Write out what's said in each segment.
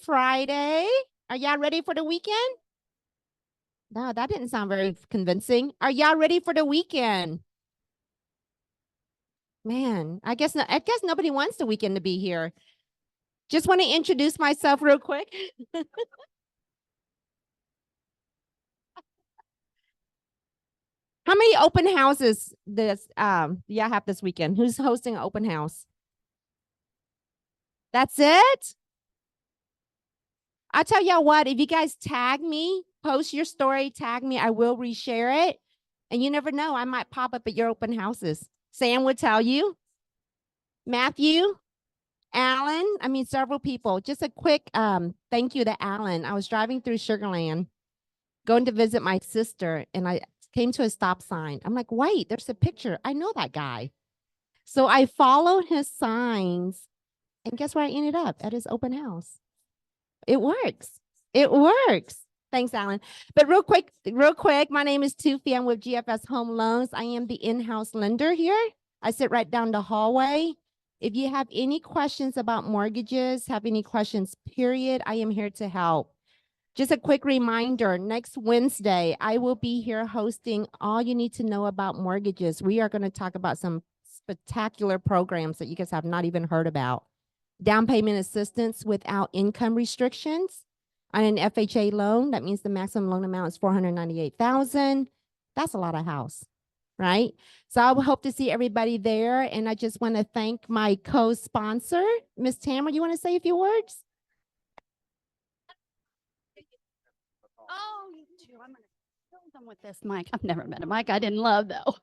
Friday. Are y'all ready for the weekend? No, that didn't sound very convincing. Are y'all ready for the weekend? Man, I guess nobody wants the weekend to be here. Just want to introduce myself real quick. How many open houses y'all have this weekend? Who's hosting an open house? That's it? I'll tell y'all what, if you guys tag me, post your story, tag me, I will reshare it. And you never know, I might pop up at your open houses. Sam would tell you. Matthew, Alan, I mean, several people. Just a quick thank you to Alan. I was driving through Sugar Land, going to visit my sister, and I came to a stop sign. I'm like, wait, there's a picture. I know that guy. So I followed his signs, and guess where I ended up? At his open house. It works. It works. Thanks, Alan. But real quick, my name is Tufi. I'm with GFS Home Loans. I am the in-house lender here. I sit right down the hallway. If you have any questions about mortgages, have any questions, period, I am here to help. Just a quick reminder, next Wednesday, I will be here hosting All You Need to Know About Mortgages. We are going to talk about some spectacular programs that you guys have not even heard about. Down payment assistance without income restrictions on an FHA loan. That means the maximum loan amount is $498,000. That's a lot of house, right? So I hope to see everybody there. And I just want to thank my co-sponsor, Miss Tamara. You want to say a few words? Oh, you too. I'm going to kill them with this mic. I've never met a mic I didn't love, though.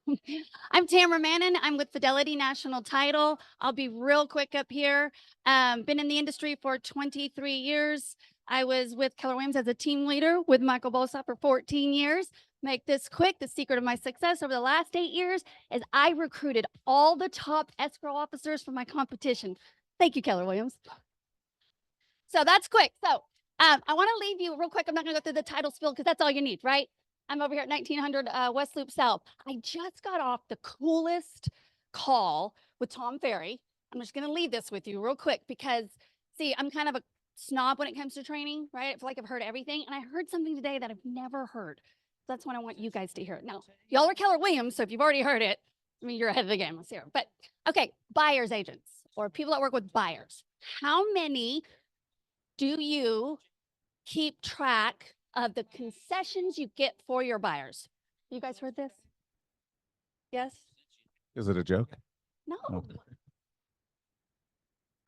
I'm Tamara Mannon. I'm with Fidelity National Title. I'll be real quick up here. Been in the industry for 23 years. I was with Keller Williams as a team leader with Michael Bosa for 14 years. Make this quick. The secret of my success over the last 8 years is I recruited all the top escrow officers for my competition. Thank you, Keller Williams. So that's quick. So I want to leave you real quick. I'm not going to go through the title spill because that's all you need, right? I'm over here at 1900 West Loop South. I just got off the coolest call with Tom Ferry. I'm just going to leave this with you real quick because, see, I'm kind of a snob when it comes to training, right? I feel like I've heard everything. And I heard something today that I've never heard. So that's what I want you guys to hear. Now, y'all are Keller Williams, so if you've already heard it, I mean, you're ahead of the game. Let's hear it. But, okay, buyer's agents or people that work with buyers. How many do you keep track of the concessions you get for your buyers? You guys heard this? Yes? Is it a joke? No. No.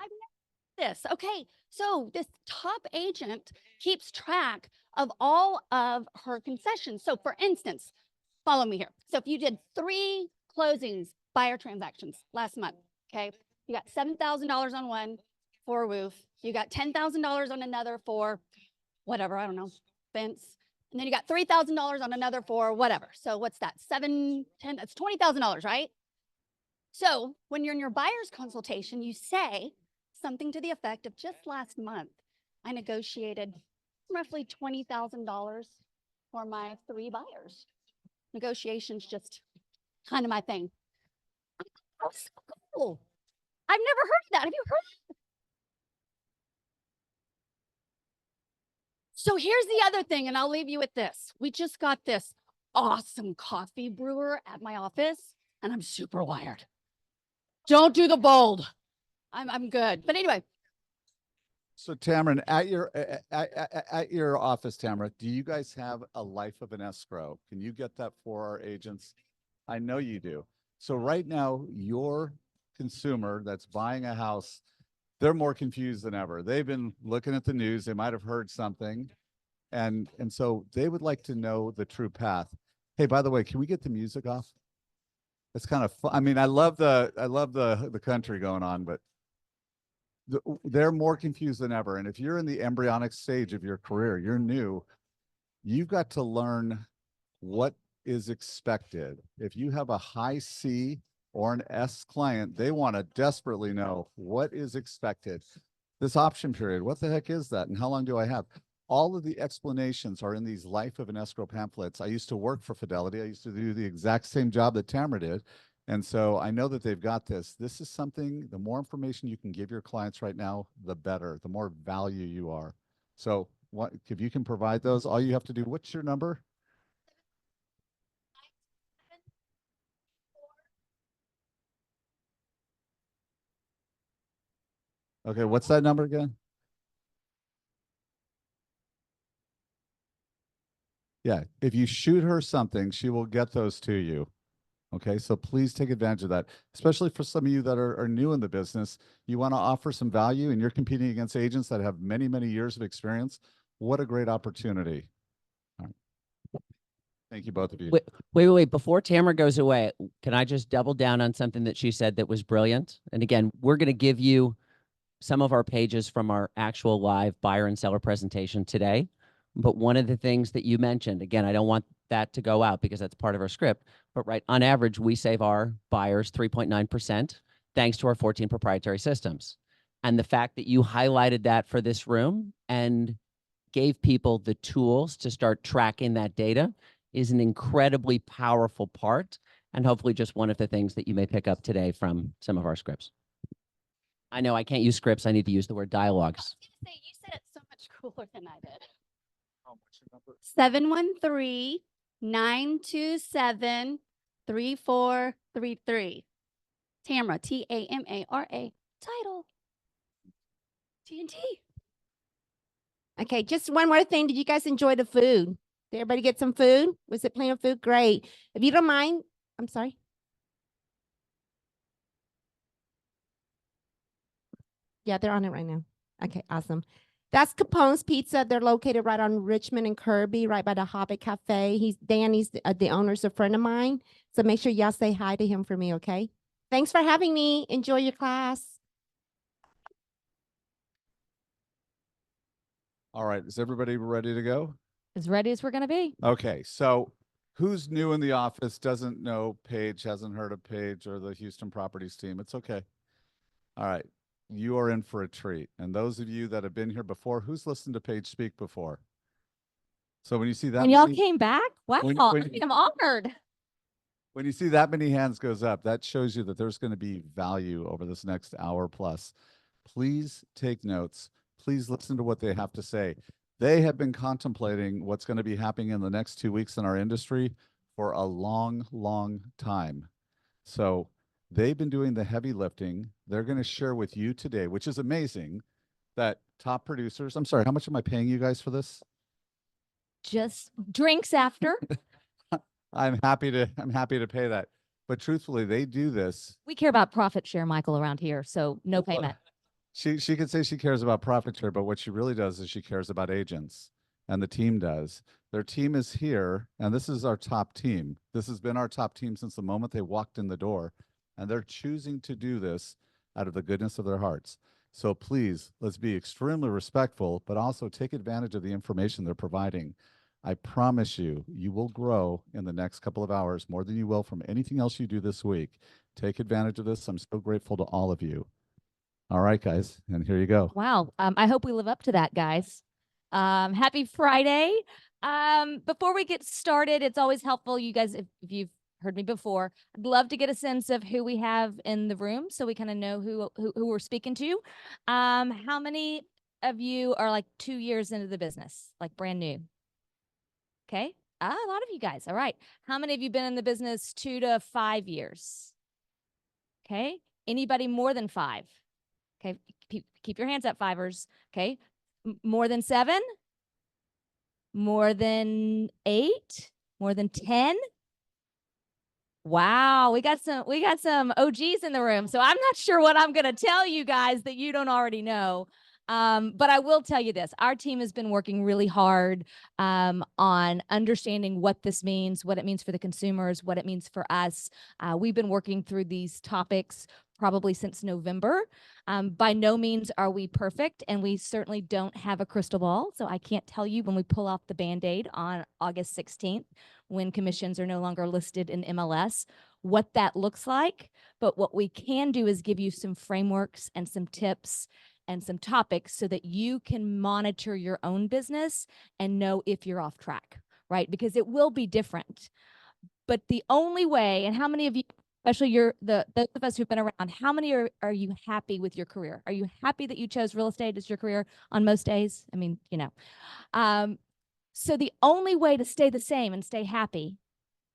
I've never heard this. Okay, so this top agent keeps track of all of her concessions. So for instance, follow me here. So if you did 3 closings, buyer transactions last month, okay, you got $7,000 on one for a roof. You got $10,000 on another for whatever, I don't know, fence. And then you got $3,000 on another for whatever. So what's that? 7, 10, that's $20,000, right? So when you're in your buyer's consultation, you say something to the effect of just last month, I negotiated roughly $20,000 for my 3 buyers. Negotiations just kind of my thing. Oh, so cool. I've never heard of that. Have you heard of that? So here's the other thing, and I'll leave you with this. We just got this awesome coffee brewer at my office, and I'm super wired. Don't do the bold. I'm good. But anyway. So Tamara, at your office, Tamara, do you guys have a life of an escrow? Can you get that for our agents? I know you do. So right now, your consumer that's buying a house, they're more confused than ever. They've been looking at the news. They might have heard something. And so they would like to know the true path. Hey, by the way, can we get the music off? It's kind of fun. I mean, I love the country going on, but they're more confused than ever. And if you're in the embryonic stage of your career, you're new, you've got to learn what is expected. If you have a high C or an S client, they want to desperately know what is expected. This option period, what the heck is that? And how long do I have? All of the explanations are in these life of an escrow pamphlets. I used to work for Fidelity. I used to do the exact same job that Tamara did. And so I know that they've got this. This is something, the more information you can give your clients right now, the better, the more value you are. So what, if you can provide those, all you have to do, what's your number? Okay, what's that number again? Yeah, if you shoot her something, she will get those to you. Okay, so please take advantage of that, especially for some of you that are new in the business. You want to offer some value and you're competing against agents that have many, many years of experience. What a great opportunity. All right. Thank you, both of you. Wait. Before Tamara goes away, can I just double down on something that she said that was brilliant? And again, we're going to give you some of our pages from our actual live buyer and seller presentation today. But one of the things that you mentioned, again, I don't want that to go out because that's part of our script, but right, on average, we save our buyers 3.9% thanks to our 14 proprietary systems. And the fact that you highlighted that for this room and gave people the tools to start tracking that data is an incredibly powerful part, and hopefully just one of the things that you may pick up today from some of our scripts. I know I can't use scripts. I need to use the word dialogues. I was gonna say, you said it so much cooler than I did. Oh, what's your number? 713-927-3433. Tamara, Tamara, title. TNT. Okay, just one more thing. Did you guys enjoy the food? Did everybody get some food? Was it plenty of food? Great. If you don't mind, I'm sorry. Yeah, they're on it right now. Okay, awesome. That's Capone's Pizza. They're located right on Richmond and Kirby, right by the Hobbit Cafe. Danny's the owner's a friend of mine. So make sure y'all say hi to him for me, okay? Thanks for having me. Enjoy your class. All right, is everybody ready to go? As ready as we're going to be. Okay, so who's new in the office, doesn't know Paige, hasn't heard of Paige or the Houston Properties team? It's okay. All right, you are in for a treat. And those of you that have been here before, who's listened to Paige speak before? So when you see that And y'all many, came back? Wow. when- I'm honored. when you see that many hands goes up, that shows you that there's going to be value over this next hour plus. Please take notes. Please listen to what they have to say. They have been contemplating what's going to be happening in the next 2 weeks in our industry for a long, long time. So they've been doing the heavy lifting. They're going to share with you today, which is amazing, that top producers, I'm sorry, how much am I paying you guys for this? Just drinks after. I'm happy to pay that. But truthfully, they do this. We care about profit share, Michael, around here. So no Well, payment. She could say she cares about profit share, but what she really does is she cares about agents, and the team does. Their team is here, and this is our top team. This has been our top team since the moment they walked in the door, and they're choosing to do this out of the goodness of their hearts. So please, let's be extremely respectful, but also take advantage of the information they're providing. I promise you, you will grow in the next couple of hours more than you will from anything else you do this week. Take advantage of this. I'm so grateful to all of you. All right, guys, and here you go. Wow. I hope we live up to that, guys. Happy Friday. Before we get started, it's always helpful, you guys, if you've heard me before, I'd love to get a sense of who we have in the room so we kind of know who we're speaking to. How many of you are like 2 years into the business, like brand new? Okay. A lot of you guys. All right. How many of you been in the business 2 to 5 years? Okay. Anybody more than 5? Okay. Keep your hands up, fivers. Okay. More than 7? More than 8? More than 10? Wow, we got some OGs in the room. So I'm not sure what I'm going to tell you guys that you don't already know. But I will tell you this. Our team has been working really hard on understanding what this means, what it means for the consumers, what it means for us. We've been working through these topics probably since November. By no means are we perfect, and we certainly don't have a crystal ball. So I can't tell you when we pull off the Band-Aid on August 16th, when commissions are no longer listed in MLS, what that looks like. But what we can do is give you some frameworks and some tips and some topics so that you can monitor your own business and know if you're off track, right? Because it will be different. But the only way, and how many of you especially those of us who've been around, how many are you happy with your career? Are you happy that you chose real estate as your career on most days? I mean, so the only way to stay the same and stay happy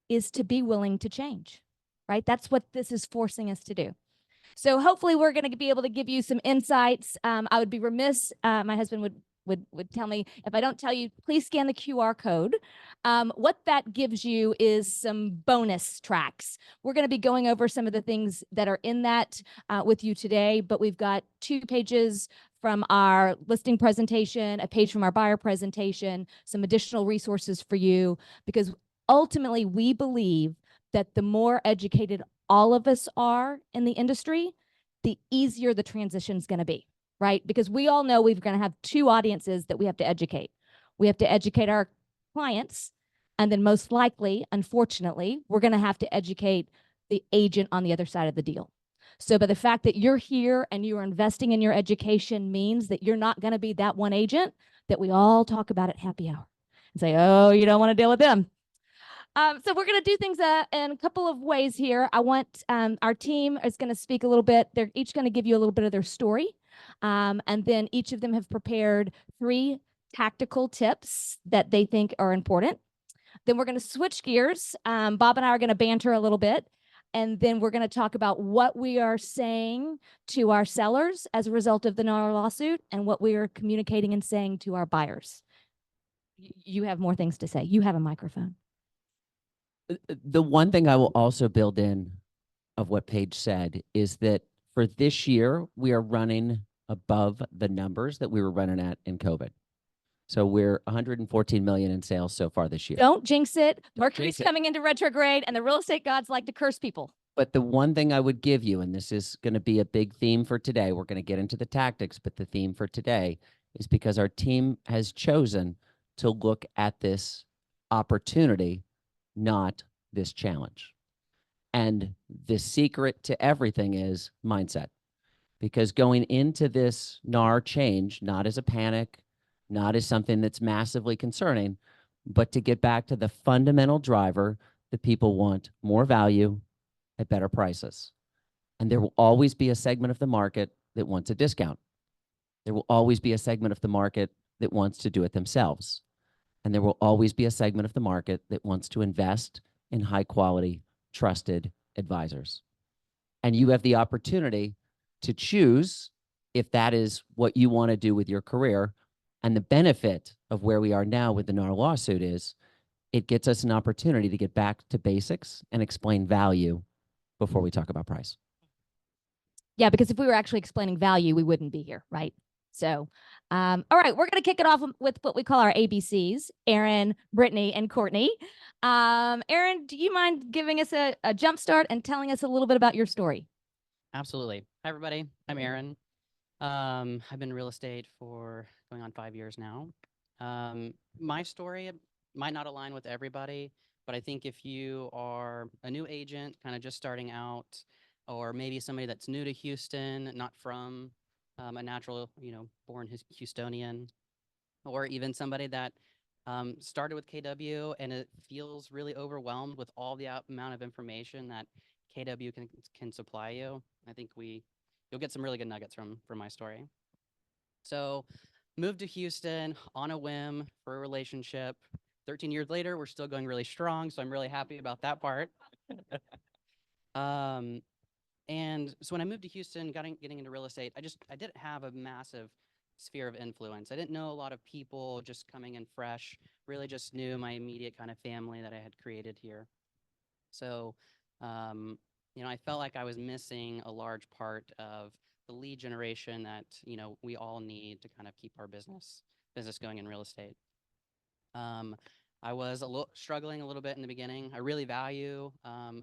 is to be willing to change, right? That's what this is forcing us to do. So hopefully we're going to be able to give you some insights. I would be remiss, my husband would tell me, if I don't tell you, please scan the QR code. What that gives you is some bonus tracks. We're going to be going over some of the things that are in that with you today, but we've got 2 pages from our listing presentation, a page from our buyer presentation, some additional resources for you, because ultimately we believe that the more educated all of us are in the industry, the easier the transition is going to be, right? Because we all know we're going to have 2 audiences that we have to educate. We have to educate our clients, and then most likely, unfortunately, we're going to have to educate the agent on the other side of the deal. So by the fact that you're here and you're investing in your education means that you're not going to be that one agent that we all talk about at happy hour and say, oh, you don't want to deal with them. So we're going to do things in a couple of ways here. I want our team is going to speak a little bit. They're each going to give you a little bit of their story. And then each of them have prepared 3 tactical tips that they think are important. Then we're going to switch gears. Bob and I are going to banter a little bit. And then we're going to talk about what we are saying to our sellers as a result of the NAR lawsuit and what we are communicating and saying to our buyers. You have more things to say. You have a microphone. The one thing I will also build in of what Paige said is that for this year, we are running above the numbers that we were running at in COVID. So we're 114 million in sales so far this year. Don't jinx it. Don't Mercury's jinx it. coming into retrograde, and the real estate gods like to curse people. But the one thing I would give you, and this is going to be a big theme for today, we're going to get into the tactics, but the theme for today is because our team has chosen to look at this opportunity, not this challenge. And the secret to everything is mindset. Because going into this NAR change, not as a panic, not as something that's massively concerning, but to get back to the fundamental driver that people want more value at better prices. And there will always be a segment of the market that wants a discount. There will always be a segment of the market that wants to do it themselves. And there will always be a segment of the market that wants to invest in high quality, trusted advisors. And you have the opportunity to choose if that is what you want to do with your career. And the benefit of where we are now with the NAR lawsuit is it gets us an opportunity to get back to basics and explain value before we talk about price. Yeah, because if we were actually explaining value, we wouldn't be here, right? So, all right, we're going to kick it off with what we call our ABCs, Aaron, Britney, and Courtney. Aaron, do you mind giving us a jump start and telling us a little bit about your story? Absolutely. Hi, everybody. I'm Aaron. I've been in real estate for going on 5 years now. My story might not align with everybody, but I think if you are a new agent, kind of just starting out, or maybe somebody that's new to Houston, not from a natural, born Houstonian, or even somebody that started with KW and it feels really overwhelmed with all the amount of information that KW can supply you, I think you'll get some really good nuggets from my story. So moved to Houston on a whim for a relationship. 13 years later, we're still going really strong, so I'm really happy about that part. And so when I moved to Houston, getting into real estate, I didn't have a massive sphere of influence. I didn't know a lot of people just coming in fresh, really just knew my immediate kind of family that I had created here. So, I felt like I was missing a large part of the lead generation that, we all need to kind of keep our business going in real estate. I was struggling a little bit in the beginning. I really value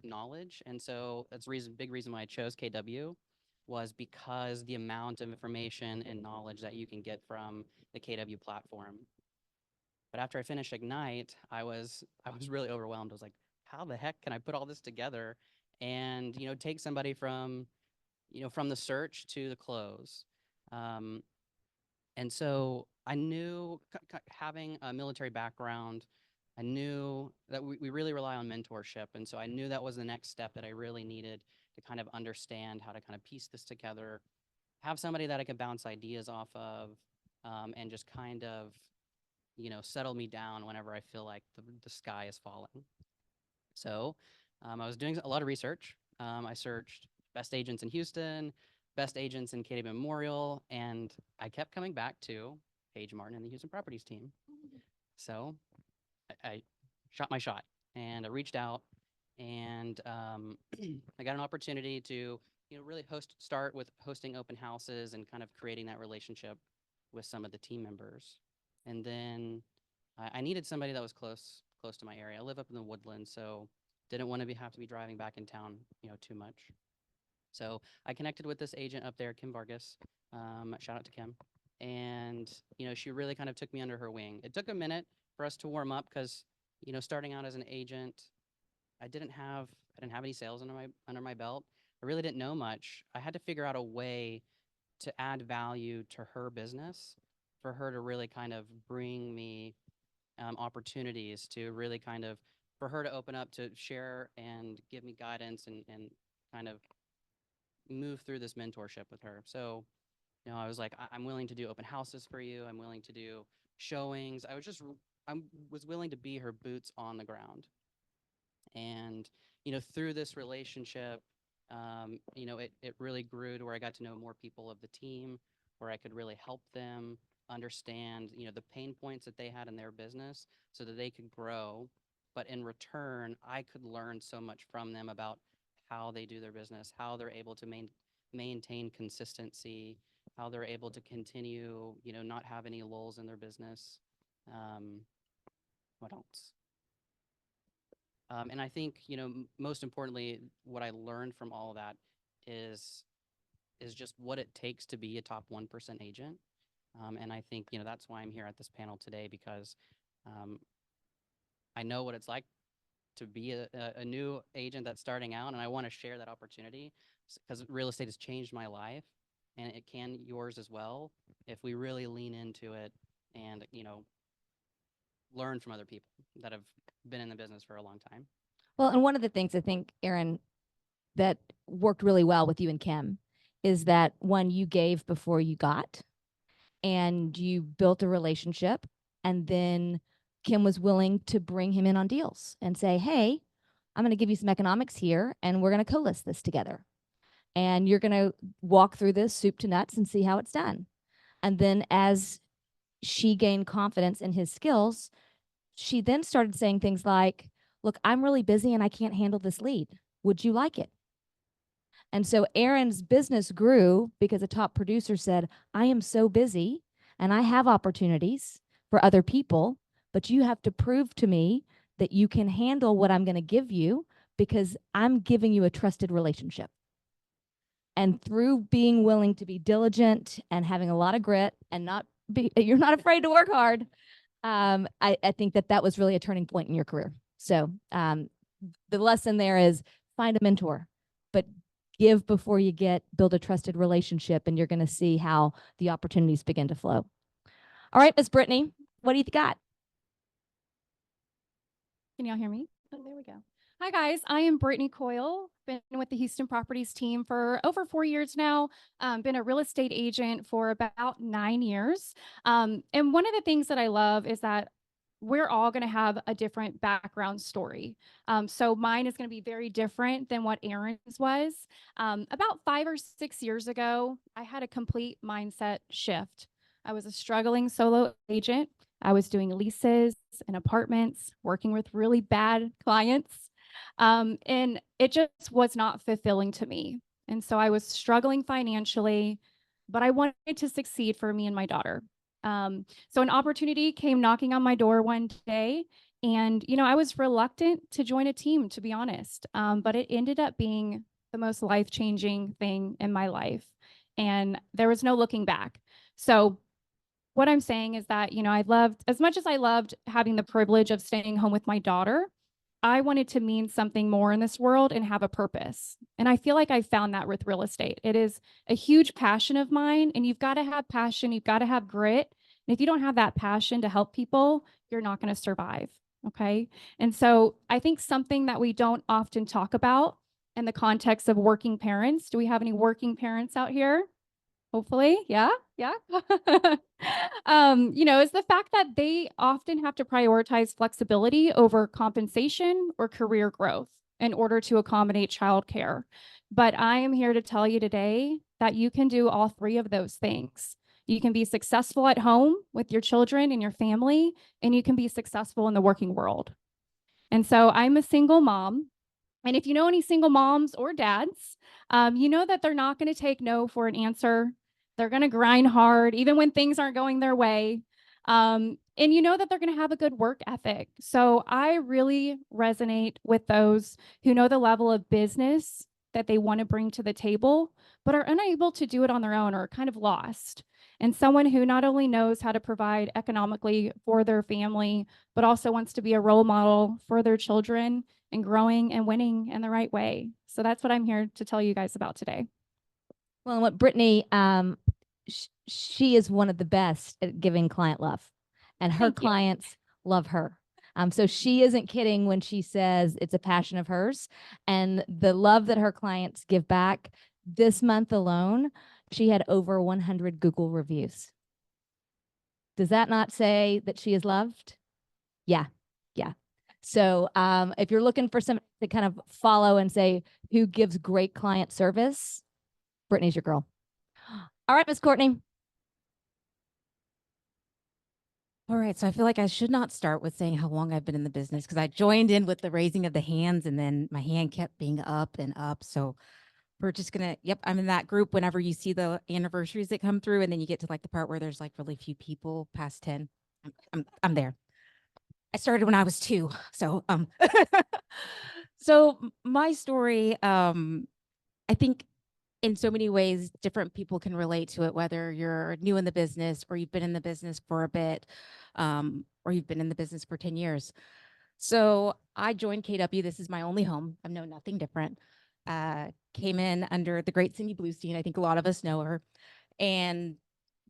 knowledge. And so that's big reason why I chose KW was because the amount of information and knowledge that you can get from the KW platform. But after I finished Ignite, I was really overwhelmed. I was like, how the heck can I put all this together and, take somebody from the search to the close? And so I knew having a military background I knew that we really rely on mentorship. And so I knew that was the next step that I really needed to kind of understand how to kind of piece this together, have somebody that I could bounce ideas off of, and just kind of, settle me down whenever I feel like the sky is falling. So I was doing a lot of research. I searched best agents in Houston, best agents in Katy Memorial, and I kept coming back to Paige Martin and the Houston Properties team. So I shot my shot and I reached out, and I got an opportunity to really start with hosting open houses and kind of creating that relationship with some of the team members. And then I needed somebody that was close to my area. I live up in the Woodlands, so didn't want to have to be driving back in town, too much. So I connected with this agent up there, Kim Vargas. Shout out to Kim. And, she really kind of took me under her wing. It took a minute for us to warm up because, starting out as an agent, I didn't have any sales under my belt. I really didn't know much. I had to figure out a way to add value to her business for her to really kind of bring me opportunities to really kind of, for her to open up to share and give me guidance and kind of move through this mentorship with her. So, I was like, I'm willing to do open houses for you. I'm willing to do showings. I was willing to be her boots on the ground. And, through this relationship, it really grew to where I got to know more people of the team, where I could really help them understand, the pain points that they had in their business so that they could grow. But in return, I could learn so much from them about how they do their business, how they're able to maintain consistency, how they're able to continue, not have any lulls in their business. What else? And I think, most importantly, what I learned from all of that is just what it takes to be a top 1% agent. And I think, that's why I'm here at this panel today, because I know what it's like to be a new agent that's starting out, and I want to share that opportunity because real estate has changed my life, and it can yours as well if we really lean into it and, learn from other people that have been in the business for a long time. Well, and one of the things I think, Aaron, that worked really well with you and Kim is that one, you gave before you got, and you built a relationship, and then Kim was willing to bring him in on deals and say, hey, I'm going to give you some economics here, and we're going to co-list this together. And you're going to walk through this soup to nuts and see how it's done. And then as she gained confidence in his skills, she then started saying things like, look, I'm really busy and I can't handle this lead. Would you like it? And so Aaron's business grew because a top producer said, I am so busy and I have opportunities for other people, but you have to prove to me that you can handle what I'm going to give you because I'm giving you a trusted relationship. And through being willing to be diligent and having a lot of grit and you're not afraid to work hard, I think that was really a turning point in your career. So the lesson there is find a mentor, but give before you get, build a trusted relationship, and you're going to see how the opportunities begin to flow. All right, Miss Britney, what do you got? Can y'all hear me? Oh, there we go. Hi, guys. I am Britney Coyle. Been with the Houston Properties team for over 4 years now. Been a real estate agent for about 9 years. And one of the things that I love is that we're all going to have a different background story. So mine is going to be very different than what Aaron's was. About 5 or 6 years ago, I had a complete mindset shift. I was a struggling solo agent. I was doing leases and apartments, working with really bad clients. And it just was not fulfilling to me. And so I was struggling financially, but I wanted to succeed for me and my daughter. So an opportunity came knocking on my door one day, and, I was reluctant to join a team, to be honest. But it ended up being the most life-changing thing in my life, and there was no looking back. So what I'm saying is that, as much as I loved having the privilege of staying home with my daughter, I wanted to mean something more in this world and have a purpose. And I feel like I found that with real estate. It is a huge passion of mine, and you've got to have passion. You've got to have grit. And if you don't have that passion to help people, you're not going to survive. Okay. And so I think something that we don't often talk about in the context of working parents. Do we have any working parents out here? Hopefully. Yeah. Yeah. Is the fact that they often have to prioritize flexibility over compensation or career growth in order to accommodate childcare. But I am here to tell you today that you can do all three of those things. You can be successful at home with your children and your family, and you can be successful in the working world. And so I'm a single mom. And if you know any single moms or dads, you know that they're not going to take no for an answer. They're going to grind hard, even when things aren't going their way. And you know that they're going to have a good work ethic. So I really resonate with those who know the level of business that they want to bring to the table, but are unable to do it on their own or kind of lost. And someone who not only knows how to provide economically for their family, but also wants to be a role model for their children and growing and winning in the right way. So that's what I'm here to tell you guys about today. Well, and what Britney, she is one of the best at giving client love, and her Thank you. clients love her. So she isn't kidding when she says it's a passion of hers, and the love that her clients give back. This month alone, she had over 100 Google reviews. Does that not say that she is loved? Yeah, yeah. So if you're looking for somebody to kind of follow and say who gives great client service, Britney's your girl. All right, Miss Courtney. All right, so I feel like I should not start with saying how long I've been in the business because I joined in with the raising of the hands and then my hand kept being up and up. So we're just gonna, yep, I'm in that group whenever you see the anniversaries that come through and then you get to like the part where there's like really few people past 10. I'm there. I started when I was 2. So so my story, I think in so many ways, different people can relate to it, whether you're new in the business or you've been in the business for a bit, or you've been in the business for 10 years. So I joined KW. This is my only home. I've known nothing different. Came in under the great Cindy Bluestein. I think a lot of us know her. And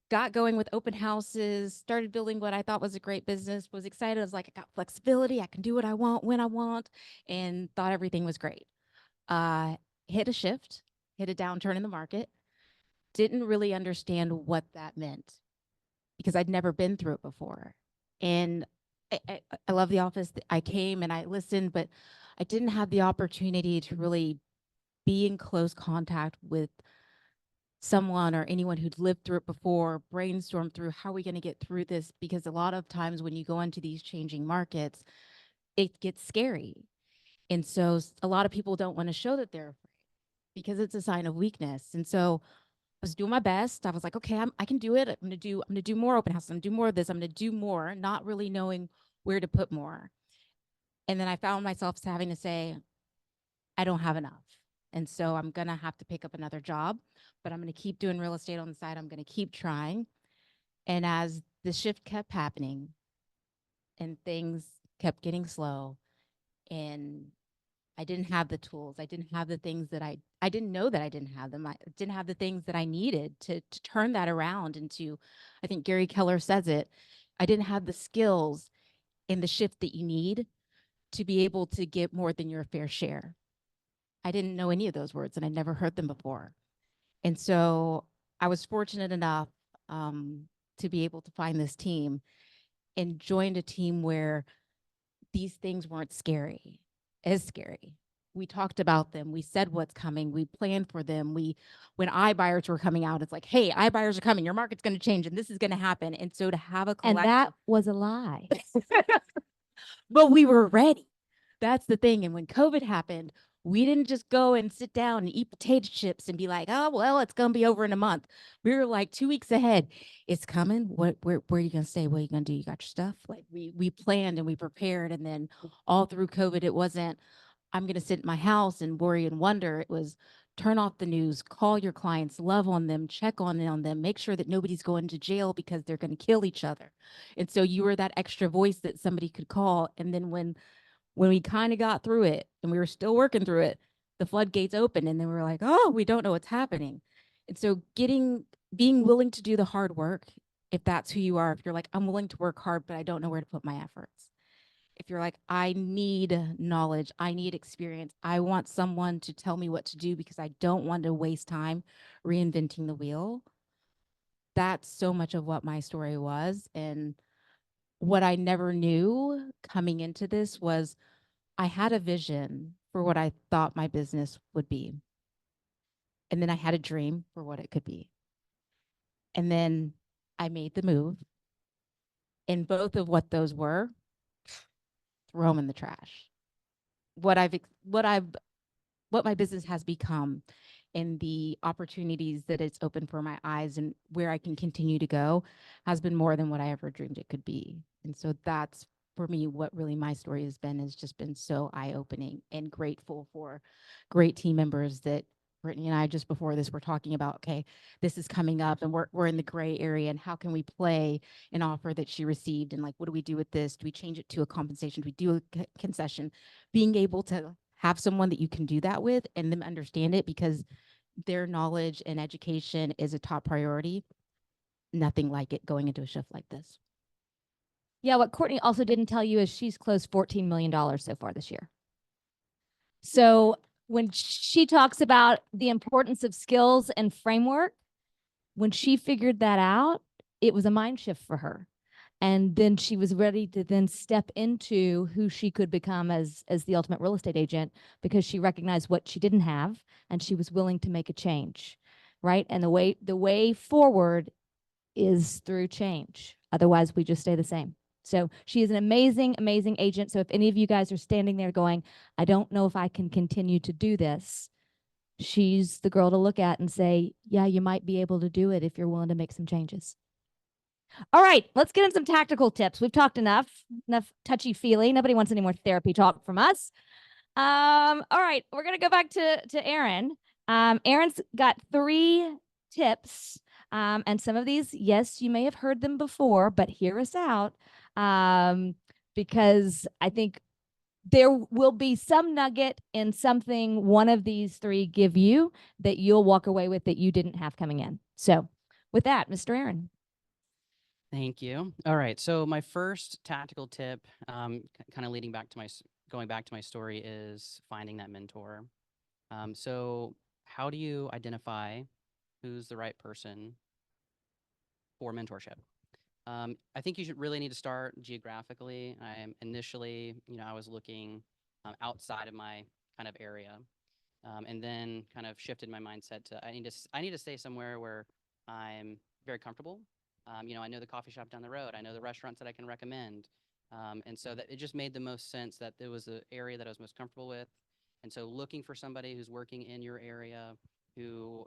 got going with open houses, started building what I thought was a great business, was excited. I was like, I got flexibility. I can do what I want when I want, and thought everything was great. Hit a shift, hit a downturn in the market. Didn't really understand what that meant because I'd never been through it before. And I love the office. I came and I listened, but I didn't have the opportunity to really be in close contact with someone or anyone who'd lived through it before, brainstorm through how are we going to get through this? Because a lot of times when you go into these changing markets, it gets scary. And so a lot of people don't want to show that they're afraid because it's a sign of weakness. And so I was doing my best. I was like, okay, I can do it. I'm going to do more open houses. I'm going to do more of this. I'm going to do more, not really knowing where to put more. And then I found myself having to say, I don't have enough. And so I'm going to have to pick up another job, but I'm going to keep doing real estate on the side. I'm going to keep trying. And as the shift kept happening and things kept getting slow and I didn't have the tools, I didn't have the things that I didn't know that I didn't have them. I didn't have the things that I needed to turn that around into, I think Gary Keller says it, I didn't have the skills in the shift that you need to be able to get more than your fair share. I didn't know any of those words and I'd never heard them before. And so I was fortunate enough to be able to find this team and joined a team where these things weren't scary. We talked about them. We said what's coming. We planned for them. When iBuyers were coming out, it's like, hey, iBuyers are coming. Your market's going to change and this is going to happen. And so to have a collective. And that was a lie. But we were ready. That's the thing. And when COVID happened, we didn't just go and sit down and eat potato chips and be like, oh, well, it's going to be over in a month. We were like 2 weeks ahead. It's coming. Where are you going to stay? What are you going to do? You got your stuff? Like we planned and we prepared. And then all through COVID, it wasn't, I'm going to sit in my house and worry and wonder. It was turn off the news, call your clients, love on them, check on them, make sure that nobody's going to jail because they're going to kill each other. And so you were that extra voice that somebody could call. And then when we kind of got through it and we were still working through it, the floodgates opened and then we were like, oh, we don't know what's happening. And so being willing to do the hard work, if that's who you are, if you're like, I'm willing to work hard, but I don't know where to put my efforts. if you're like, I need knowledge, I need experience, I want someone to tell me what to do because I don't want to waste time reinventing the wheel. That's so much of what my story was. And what I never knew coming into this was I had a vision for what I thought my business would be. And then I had a dream for what it could be. And then I made the move. And both of what those were, throw them in the trash. What my business has become and the opportunities that it's opened for my eyes and where I can continue to go has been more than what I ever dreamed it could be. And so that's for me what really my story has just been so eye-opening, and grateful for great team members that Brittany and I just before this were talking about, okay, this is coming up and we're in the gray area, and how can we play an offer that she received, and like, what do we do with this? Do we change it to a compensation? Do we do a concession? Being able to have someone that you can do that with and them understand it because their knowledge and education is a top priority. Nothing like it going into a shift like this. Yeah, what Courtney also didn't tell you is she's closed $14 million so far this year. So when she talks about the importance of skills and framework, when she figured that out, it was a mind shift for her. And then she was ready to then step into who she could become as the ultimate real estate agent, because she recognized what she didn't have and she was willing to make a change, right? And the way forward is through change. Otherwise, we just stay the same. So she is an amazing, amazing agent. So if any of you guys are standing there going, I don't know if I can continue to do this, she's the girl to look at and say, yeah, you might be able to do it if you're willing to make some changes. All right, let's get in some tactical tips. We've talked enough touchy-feely. Nobody wants any more therapy talk from us. All right, we're gonna go back to Erin. Erin's got 3 tips, and some of these, yes, you may have heard them before, but hear us out, because I think there will be some nugget in something one of these 3 give you that you'll walk away with that you didn't have coming in. So with that, Mr. Aaron. Thank you. All right. So my first tactical tip, kind of going back to my story, is finding that mentor. So how do you identify who's the right person for mentorship? I think you should really need to start geographically. Initially, I was looking outside of my kind of area, and then kind of shifted my mindset to I need to stay somewhere where I'm very comfortable. I know the coffee shop down the road. I know the restaurants that I can recommend. And so that it just made the most sense that there was an area that I was most comfortable with. And so looking for somebody who's working in your area, who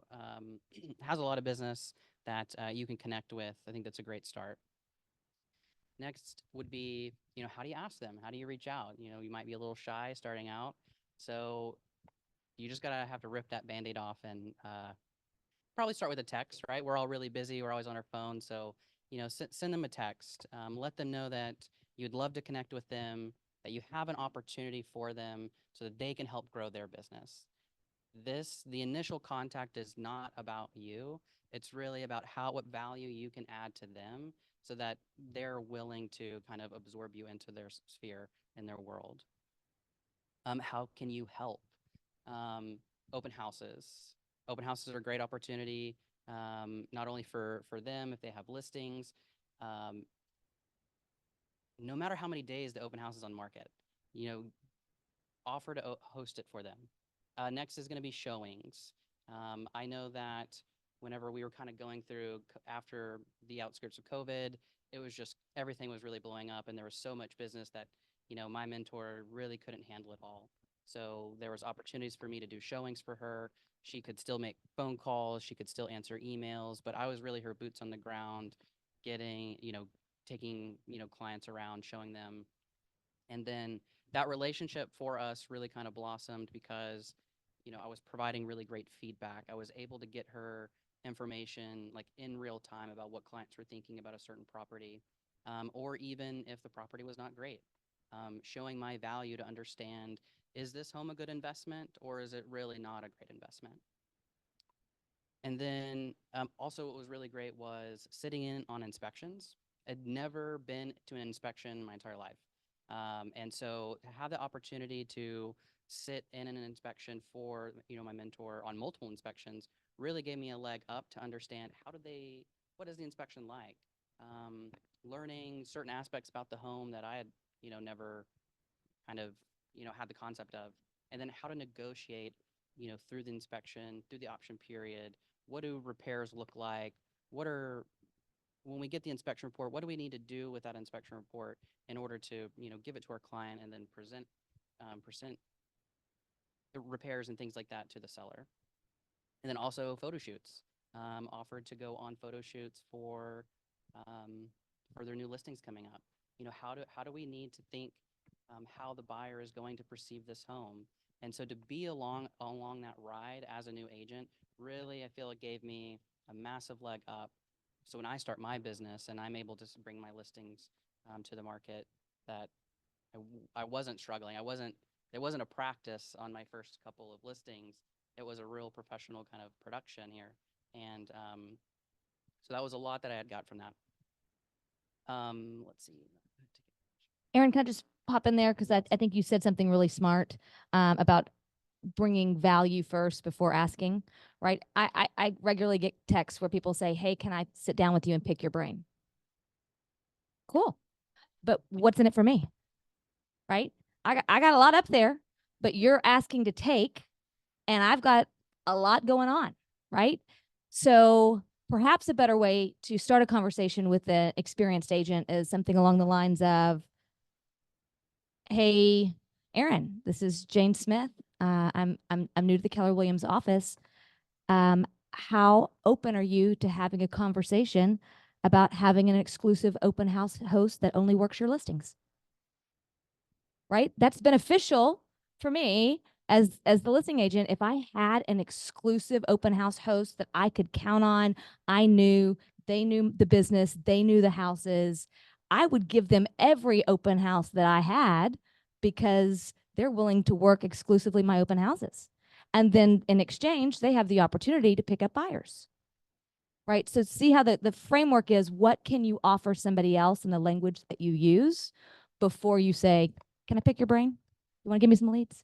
has a lot of business that you can connect with, I think that's a great start. Next would be, how do you ask them? How do you reach out? You might be a little shy starting out. So you just have to rip that Band-Aid off and probably start with a text, right? We're all really busy. We're always on our phone. So, send them a text. Let them know that you'd love to connect with them, that you have an opportunity for them so that they can help grow their business. The initial contact is not about you. It's really about what value you can add to them so that they're willing to kind of absorb you into their sphere in their world. How can you help? Open houses. Open houses are a great opportunity, not only for them if they have listings. No matter how many days the open house is on market, offer to host it for them. Next is going to be showings. I know that whenever we were kind of going through after the outskirts of COVID, it was just everything was really blowing up, and there was so much business that my mentor really couldn't handle it all. So there was opportunities for me to do showings for her. She could still make phone calls. She could still answer emails, but I was really her boots on the ground, taking, clients around, showing them. And then that relationship for us really kind of blossomed because, I was providing really great feedback. I was able to get her information like in real time about what clients were thinking about a certain property, or even if the property was not great, showing my value to understand, is this home a good investment or is it really not a great investment? And then also what was really great was sitting in on inspections. I'd never been to an inspection my entire life. And so to have the opportunity to sit in an inspection for, my mentor on multiple inspections really gave me a leg up to understand what is the inspection like? Learning certain aspects about the home that I had, never kind of, had the concept of, and then how to negotiate, through the inspection, through the option period. What do repairs look like? When we get the inspection report, what do we need to do with that inspection report in order to, give it to our client and then present the repairs and things like that to the seller. And then also photo shoots. Offered to go on photo shoots for their new listings coming up. How do we need to think how the buyer is going to perceive this home? And so to be along that ride as a new agent, really, I feel it gave me a massive leg up. So when I start my business and I'm able to bring my listings to the market, that I wasn't struggling. It wasn't a practice on my first couple of listings. It was a real professional kind of production here. And so that was a lot that I had got from that. Let's see. Aaron, can I just pop in there? Because I think you said something really smart about bringing value first before asking, right? I regularly get texts where people say, hey, can I sit down with you and pick your brain? Cool. But what's in it for me? Right? I got a lot up there, but you're asking to take, and I've got a lot going on, right? So perhaps a better way to start a conversation with an experienced agent is something along the lines of, hey, Aaron, this is Jane Smith. I'm new to the Keller Williams office. How open are you to having a conversation about having an exclusive open house host that only works your listings? Right? That's beneficial for me as the listing agent. If I had an exclusive open house host that I could count on, they knew the business, they knew the houses, I would give them every open house that I had because they're willing to work exclusively my open houses. And then in exchange, they have the opportunity to pick up buyers. Right? So see how the framework is, what can you offer somebody else in the language that you use before you say, can I pick your brain? You want to give me some leads?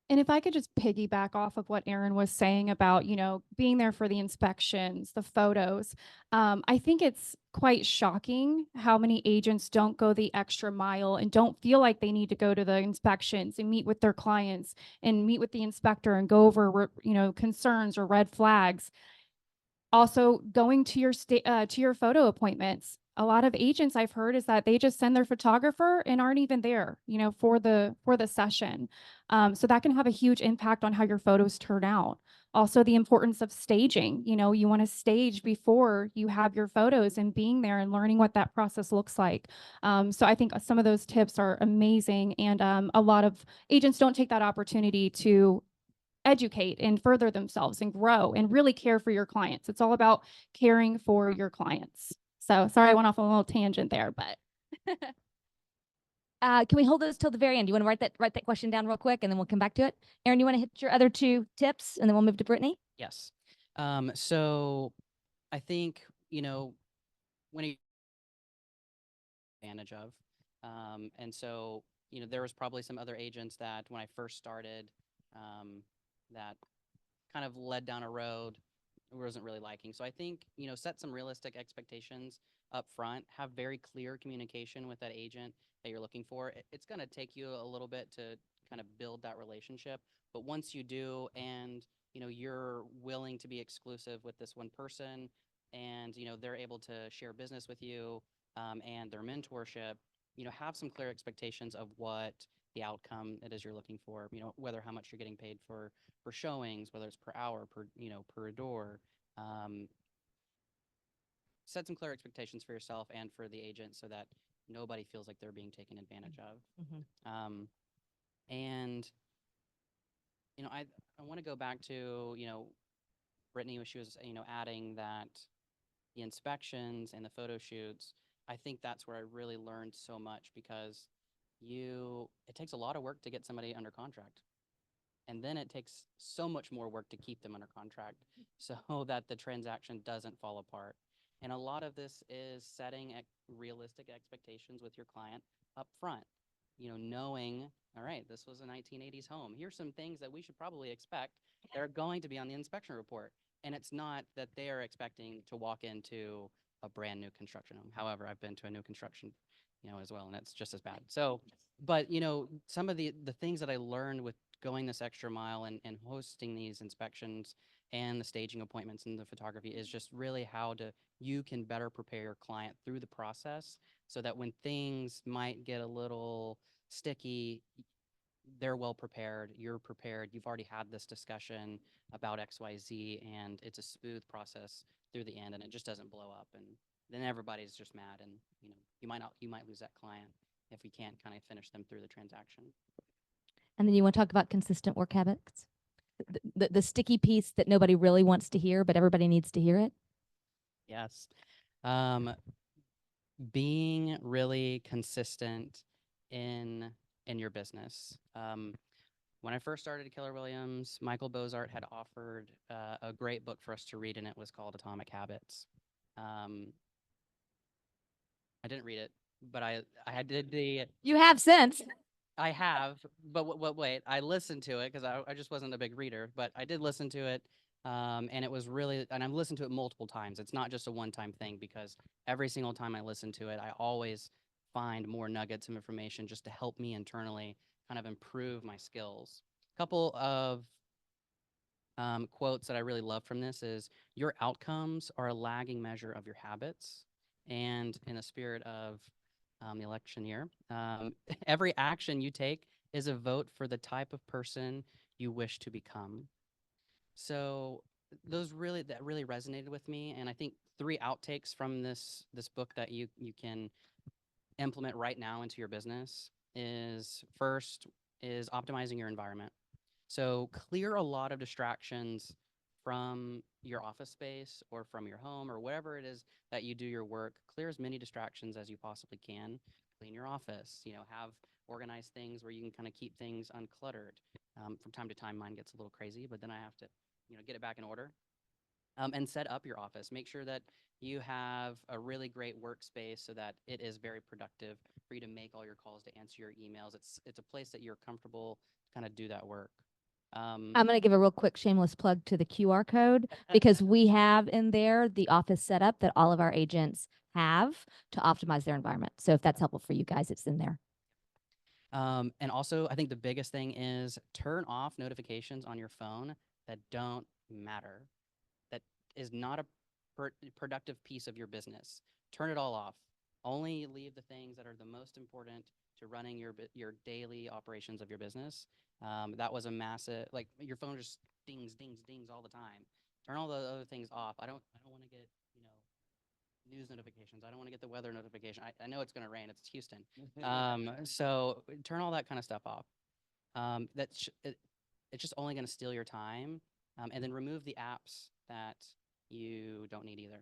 And if I could just piggyback off of what Aaron was saying about, being there for the inspections, the photos, I think it's quite shocking how many agents don't go the extra mile and don't feel like they need to go to the inspections and meet with their clients and meet with the inspector and go over, concerns or red flags. Also, going to your photo appointments. A lot of agents I've heard is that they just send their photographer and aren't even there, for the session. So that can have a huge impact on how your photos turn out. Also, the importance of staging. You want to stage before you have your photos and being there and learning what that process looks like. So I think some of those tips are amazing, and a lot of agents don't take that opportunity to educate and further themselves and grow and really care for your clients. It's all about caring for your clients. So sorry, I went off on a little tangent there, but. Can we hold this till the very end? You want to write that question down real quick and then we'll come back to it? Aaron, you want to hit your other two tips and then we'll move to Britney? Yes. So I think, when you advantage of, and so, there was probably some other agents that when I first started, that kind of led down a road I wasn't really liking. So I think, set some realistic expectations up front, have very clear communication with that agent that you're looking for. It's going to take you a little bit to kind of build that relationship. But once you do, and, you're willing to be exclusive with this one person, and, they're able to share business with you, and their mentorship, have some clear expectations of what the outcome it is you're looking for, whether how much you're getting paid for showings, whether it's per hour, per door. Set some clear expectations for yourself and for the agent so that nobody feels like they're being taken advantage of. Mm-hmm. And, I want to go back to, Britney, when she was, adding that the inspections and the photo shoots. I think that's where I really learned so much, because it takes a lot of work to get somebody under contract. And then it takes so much more work to keep them under contract so that the transaction doesn't fall apart. And a lot of this is setting realistic expectations with your client up front. Knowing, all right, this was a 1980s home. Here's some things that we should probably expect that are going to be on the inspection report. And it's not that they are expecting to walk into a brand new construction home. However, I've been to a new construction, as well, and it's just as bad. So, but some of the things that I learned with going this extra mile and hosting these inspections and the staging appointments and the photography is just really how you can better prepare your client through the process so that when things might get a little sticky, they're well prepared, you're prepared, you've already had this discussion about XYZ, and it's a smooth process through the end, and it just doesn't blow up, and then everybody's just mad, and you might lose that client if we can't kind of finish them through the transaction. And then you want to talk about consistent work habits, the sticky piece that nobody really wants to hear, but everybody needs to hear it. Yes. Being really consistent in your business. When I first started at Keller Williams, Michael Bozart had offered a great book for us to read, and it was called Atomic Habits. I didn't read it, but I did the. You have since. I have, but wait, I listened to it because I just wasn't a big reader, but I did listen to it. And it was really, and I've listened to it multiple times. It's not just a one-time thing, because every single time I listen to it, I always find more nuggets of information just to help me internally kind of improve my skills. A couple of quotes that I really love from this is, your outcomes are a lagging measure of your habits. And in the spirit of the election year, every action you take is a vote for the type of person you wish to become. So that really resonated with me, and I think 3 outtakes from this book that you can implement right now into your business is, first is optimizing your environment. So clear a lot of distractions from your office space or from your home or whatever it is that you do your work. Clear as many distractions as you possibly can. Clean your office, have organized things where you can kind of keep things uncluttered. From time to time, mine gets a little crazy, but then I have to, get it back in order. And set up your office. Make sure that you have a really great workspace so that it is very productive for you to make all your calls, to answer your emails. It's a place that you're comfortable to kind of do that work. I'm going to give a real quick shameless plug to the QR code, because we have in there the office setup that all of our agents have to optimize their environment. So if that's helpful for you guys, it's in there. And also, I think the biggest thing is turn off notifications on your phone that don't matter. That is not a productive piece of your business. Turn it all off. Only leave the things that are the most important to running your daily operations of your business. That was a massive, like, your phone just dings all the time. Turn all the other things off. I don't want to get, news notifications. I don't want to get the weather notification. I know it's going to rain. It's Houston. So turn all that kind of stuff off. It's just only going to steal your time. And then remove the apps that you don't need either.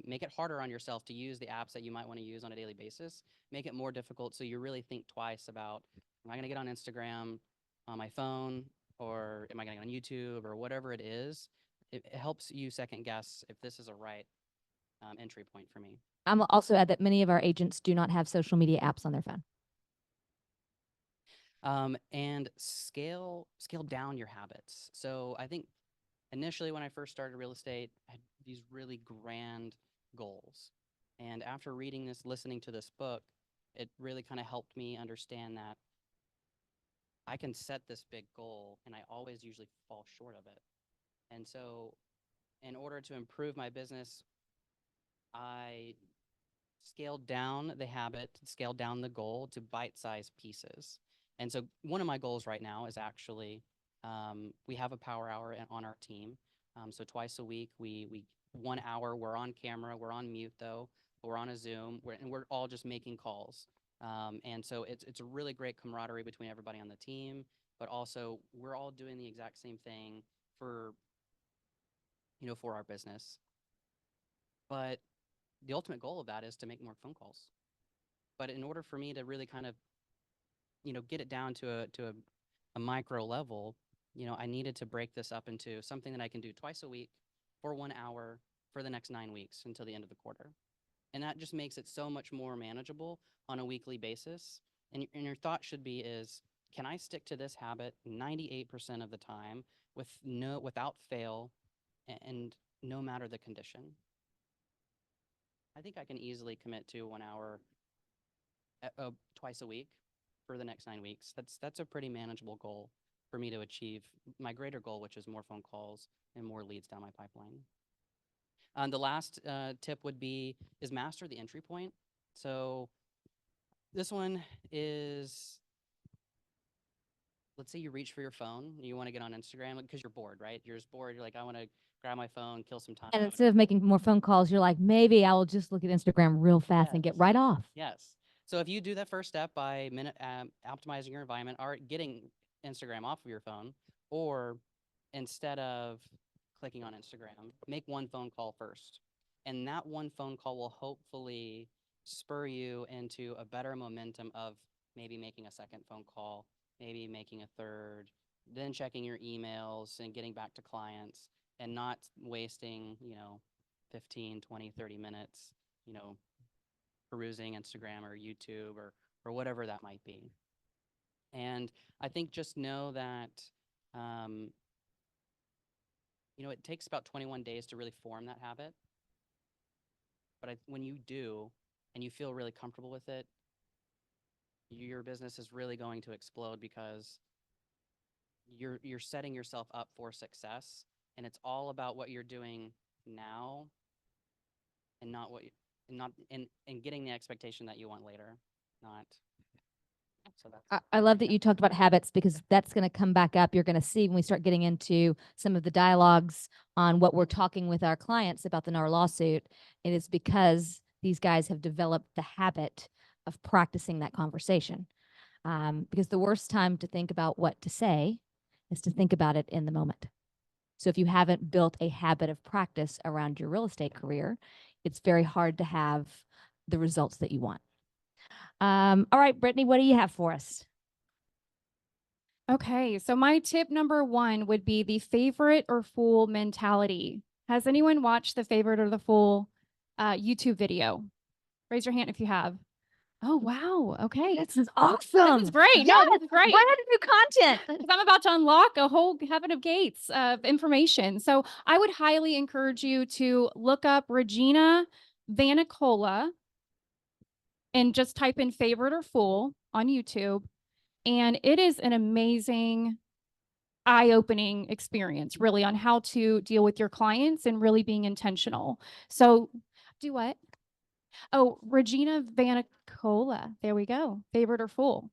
Make it harder on yourself to use the apps that you might want to use on a daily basis. Make it more difficult so you really think twice about, am I going to get on Instagram on my phone, or am I going to get on YouTube, or whatever it is. It helps you second guess if this is a right entry point for me. I'm also add that many of our agents do not have social media apps on their phone. And scale down your habits. So I think initially when I first started real estate, I had these really grand goals. And after listening to this book, it really kind of helped me understand that I can set this big goal and I always usually fall short of it. And so in order to improve my business, I scaled down the habit, scaled down the goal to bite-sized pieces. And so one of my goals right now is actually, we have a power hour on our team. So twice a week, we 1 hour, we're on camera, we're on mute though, we're on a Zoom, and we're all just making calls. And so it's a really great camaraderie between everybody on the team, but also we're all doing the exact same thing for our business. But the ultimate goal of that is to make more phone calls. But in order for me to really kind of, get it down to a micro level, I needed to break this up into something that I can do twice a week for 1 hour for the next 9 weeks until the end of the quarter. And that just makes it so much more manageable on a weekly basis. And your thought should be is, can I stick to this habit 98% of the time without fail and no matter the condition? I think I can easily commit to 1 hour twice a week for the next 9 weeks. That's a pretty manageable goal for me to achieve my greater goal, which is more phone calls and more leads down my pipeline. The last tip is master the entry point. So this one is, let's say you reach for your phone, you want to get on Instagram because you're bored, right? You're just bored. You're like, I want to grab my phone, kill some time. And instead of making more phone calls, you're like, maybe I will just look at Instagram real fast and get right off. Yes. So if you do that first step by optimizing your environment or getting Instagram off of your phone, or instead of clicking on Instagram, make one phone call first. And that one phone call will hopefully spur you into a better momentum of maybe making a second phone call, maybe making a third, then checking your emails and getting back to clients and not wasting, 15, 20, 30 minutes, perusing Instagram or YouTube or whatever that might be. And I think just know that, it takes about 21 days to really form that habit. But when you do and you feel really comfortable with it, your business is really going to explode because you're setting yourself up for success. And it's all about what you're doing now and not and getting the expectation that you want later, not. So I love that you talked about habits because that's going to come back up. You're going to see when we start getting into some of the dialogues on what we're talking with our clients about the NAR lawsuit. It is because these guys have developed the habit of practicing that conversation. Because the worst time to think about what to say is to think about it in the moment. So if you haven't built a habit of practice around your real estate career, it's very hard to have the results that you want. All right, Britney, what do you have for us? Okay, so my tip number 1 would be the favorite or fool mentality. Has anyone watched the favorite or the fool YouTube video? Raise your hand if you have. Oh, wow. Okay. This is awesome. This is great. Yeah, No, this is great. brand new content. Because I'm about to unlock a whole heaven of gates of information. So I would highly encourage you to look up Regina Vanicola and just type in favorite or fool on YouTube. And it is an amazing, eye-opening experience, really, on how to deal with your clients and really being intentional. So do what? Oh, Regina Vanicola. There we go. Favorite or fool.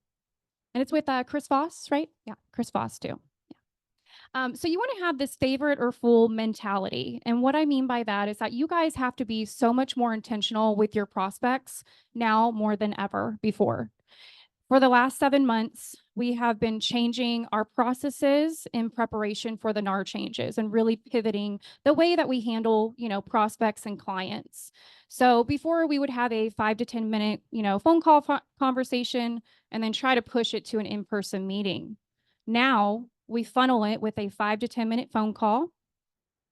And it's with Chris Voss, right? Yeah, Chris Voss too. Yeah. So you want to have this favorite or fool mentality. And what I mean by that is that you guys have to be so much more intentional with your prospects now more than ever before. For the last 7 months, we have been changing our processes in preparation for the NAR changes and really pivoting the way that we handle, prospects and clients. So before we would have a 5 to 10 minute, phone call conversation and then try to push it to an in-person meeting. Now we funnel it with a 5 to 10 minute phone call,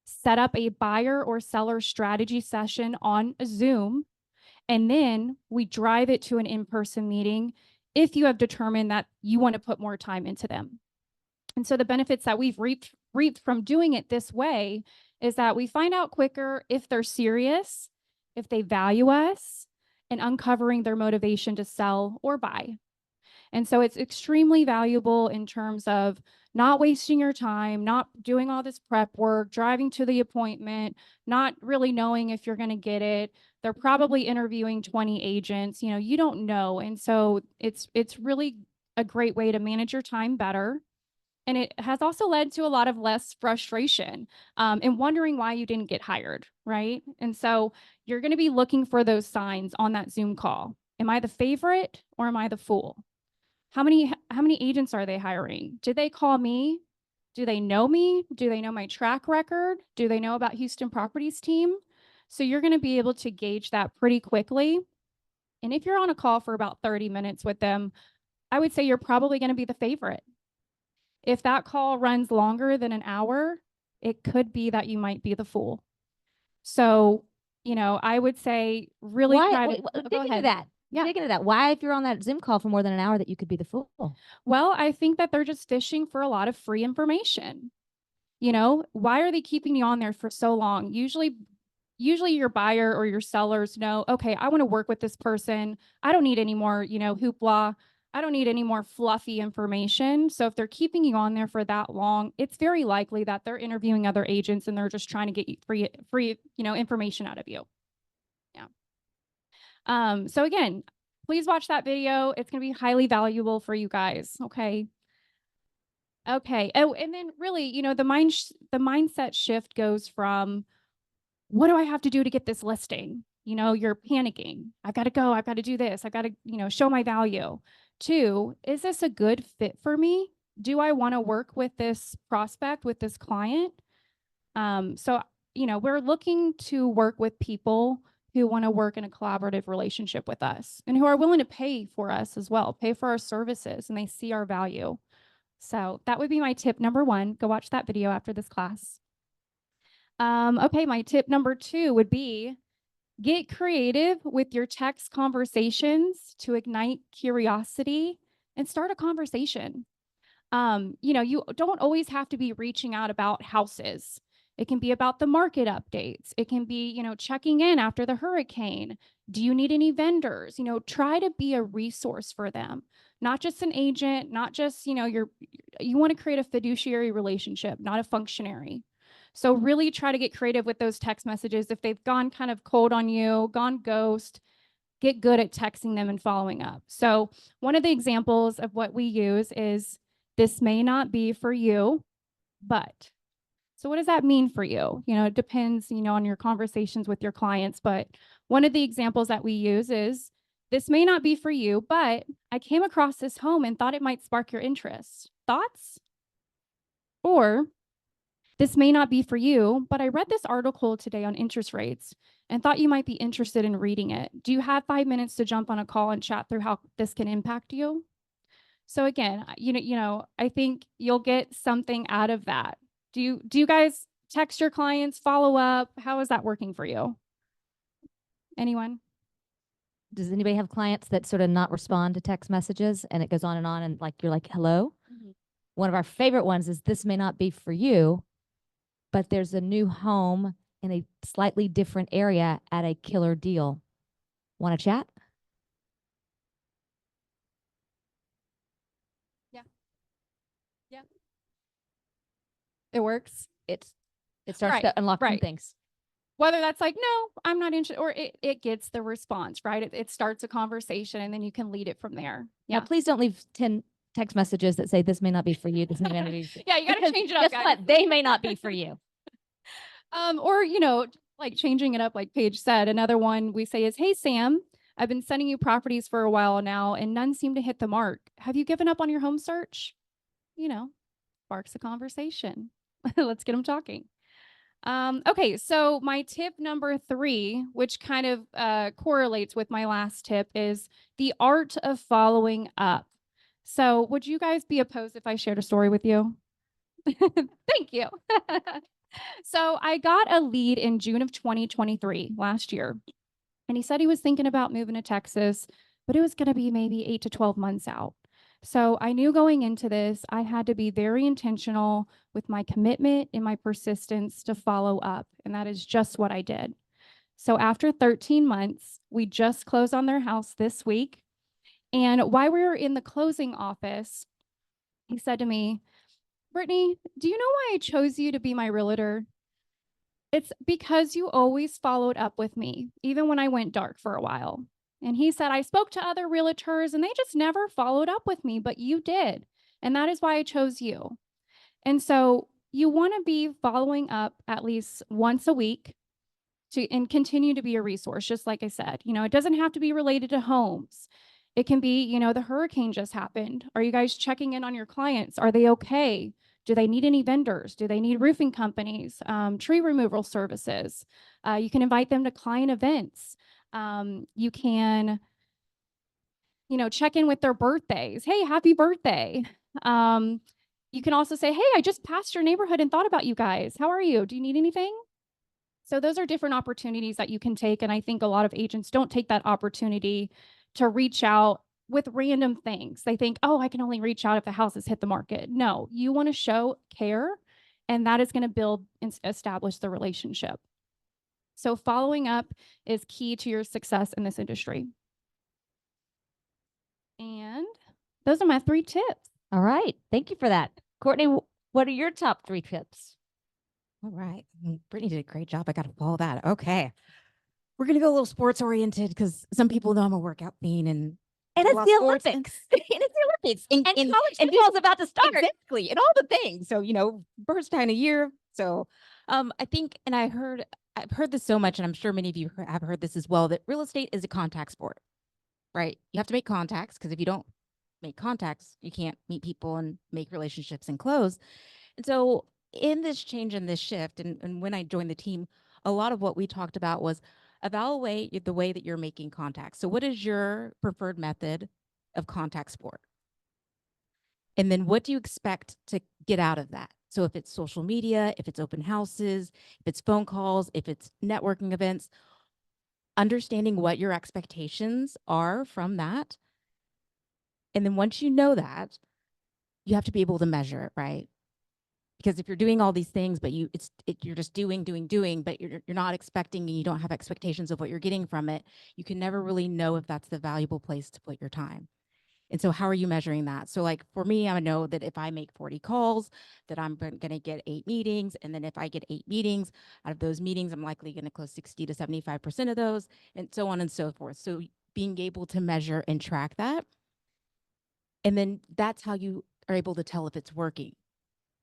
set up a buyer or seller strategy session on a Zoom, and then we drive it to an in-person meeting if you have determined that you want to put more time into them. And so the benefits that we've reaped from doing it this way is that we find out quicker if they're serious, if they value us, and uncovering their motivation to sell or buy. And so it's extremely valuable in terms of not wasting your time, not doing all this prep work, driving to the appointment, not really knowing if you're going to get it. They're probably interviewing 20 agents, you don't know. And so it's really a great way to manage your time better. And it has also led to a lot of less frustration and wondering why you didn't get hired, right? And so you're going to be looking for those signs on that Zoom call. Am I the favorite or am I the fool? How many agents are they hiring? Did they call me? Do they know me? Do they know my track record? Do they know about Houston Properties team? So you're going to be able to gauge that pretty quickly. And if you're on a call for about 30 minutes with them, I would say you're probably going to be the favorite. If that call runs longer than an hour, it could be that you might be the fool. So, you know, I would say really Why? try to Wait, oh, dig go into ahead. that. Yeah. Dig into that. Why, if you're on that Zoom call for more than an hour, that you could be the fool? Well, I think that they're just fishing for a lot of free information. You know, why are they keeping you on there for so long? Usually your buyer or your sellers know, okay, I want to work with this person. I don't need any more, you know, hoopla. I don't need any more fluffy information. So if they're keeping you on there for that long, it's very likely that they're interviewing other agents and they're just trying to get you free, you know, information out of you. Yeah. So again, please watch that video. It's going to be highly valuable for you guys. Okay. Okay. Oh, and then really, you know, the mindset shift goes from, what do I have to do to get this listing? You know, you're panicking. I've got to go. I've got to do this. I've got to, you know, show my value. 2, is this a good fit for me? Do I want to work with this prospect, with this client? So, you know, we're looking to work with people who want to work in a collaborative relationship with us and who are willing to pay for us as well, pay for our services, and they see our value. So that would be my tip number 1. Go watch that video after this class. Okay, my tip number 2 would be get creative with your text conversations to ignite curiosity and start a conversation. You know, you don't always have to be reaching out about houses. It can be about the market updates. It can be, you know, checking in after the hurricane. Do you need any vendors? You know, try to be a resource for them, not just an agent, not just, you know, you want to create a fiduciary relationship, not a functionary. So really try to get creative with those text messages. If they've gone kind of cold on you, gone ghost, get good at texting them and following up. So one of the examples of what we use is, this may not be for you, but. So what does that mean for you? You know, it depends, you know, on your conversations with your clients, but one of the examples that we use is, this may not be for you, but I came across this home and thought it might spark your interest. Thoughts? Or, this may not be for you, but I read this article today on interest rates and thought you might be interested in reading it. Do you have 5 minutes to jump on a call and chat through how this can impact you? So again, you know, I think you'll get something out of that. Do you guys text your clients, follow up? How is that working for you? Anyone? Does anybody have clients that sort of not respond to text messages and it goes on and like you're like, hello? One of our favorite ones is, this may not be for you, but there's a new home in a slightly different area at a killer deal. Want to chat? Yeah. It works. It starts Right, to unlock some right. things. Whether that's like, no, I'm not interested, or it gets the response, right? It starts a conversation and then you can lead it from there. Yeah. Yeah. Now, please don't leave 10 text messages that say, this may not be for you. This may not be. Yeah, you got to Because change it up, guess guys. what? They may not be for you. Or, you know, like changing it up, like Paige said. Another one we say is, hey, Sam, I've been sending you properties for a while now and none seem to hit the mark. Have you given up on your home search? You know, sparks a conversation. Let's get them talking. Okay, so my tip number 3, which kind of correlates with my last tip, is the art of following up. So would you guys be opposed if I shared a story with you? Thank you. So I got a lead in June of 2023, last year. And he said he was thinking about moving to Texas, but it was going to be maybe 8 to 12 months out. So I knew going into this, I had to be very intentional with my commitment and my persistence to follow up. And that is just what I did. So after 13 months, we just closed on their house this week. And while we were in the closing office, he said to me, Britney, do you know why I chose you to be my realtor? It's because you always followed up with me, even when I went dark for a while. And he said, I spoke to other realtors and they just never followed up with me, but you did. And that is why I chose you. And so you want to be following up at least once a week and continue to be a resource, just like I said. You know, it doesn't have to be related to homes. It can be, you know, the hurricane just happened. Are you guys checking in on your clients? Are they okay? Do they need any vendors? Do they need roofing companies, tree removal services? You can invite them to client events. You can, you know, check in with their birthdays. Hey, happy birthday. You can also say, hey, I just passed your neighborhood and thought about you guys. How are you? Do you need anything? So those are different opportunities that you can take. And I think a lot of agents don't take that opportunity to reach out with random things. They think, oh, I can only reach out if the house has hit the market. No, you want to show care, and that is going to build and establish the relationship. So following up is key to your success in this industry. And those are my 3 tips. All right. Thank you for that. Courtney, what are your top 3 tips? All right. Brittany did a great job. I got to follow that. Okay. We're going to go a little sports oriented because some people know I'm a workout fiend and And do it's love the sports Olympics. and it's the Olympics and college and football is about to start. exactly and all the things. So, first time a year. So, I think, and I've heard this so much, and I'm sure many of you have heard this as well, that real estate is a contact sport, right? You have to make contacts because if you don't make contacts, you can't meet people and make relationships and close. And so in this change and this shift, and when I joined the team, a lot of what we talked about was evaluate the way that you're making contacts. So what is your preferred method of contact sport? And then what do you expect to get out of that? So if it's social media, if it's open houses, if it's phone calls, if it's networking events, understanding what your expectations are from that. And then once you know that, you have to be able to measure it, right? Because if you're doing all these things, but you're just doing, but you're not expecting and you don't have expectations of what you're getting from it, you can never really know if that's the valuable place to put your time. And so how are you measuring that? So like for me, I know that if I make 40 calls, that I'm going to get 8 meetings. And then if I get 8 meetings, out of those meetings, I'm likely going to close 60 to 75% of those, and so on and so forth. So being able to measure and track that. And then that's how you are able to tell if it's working,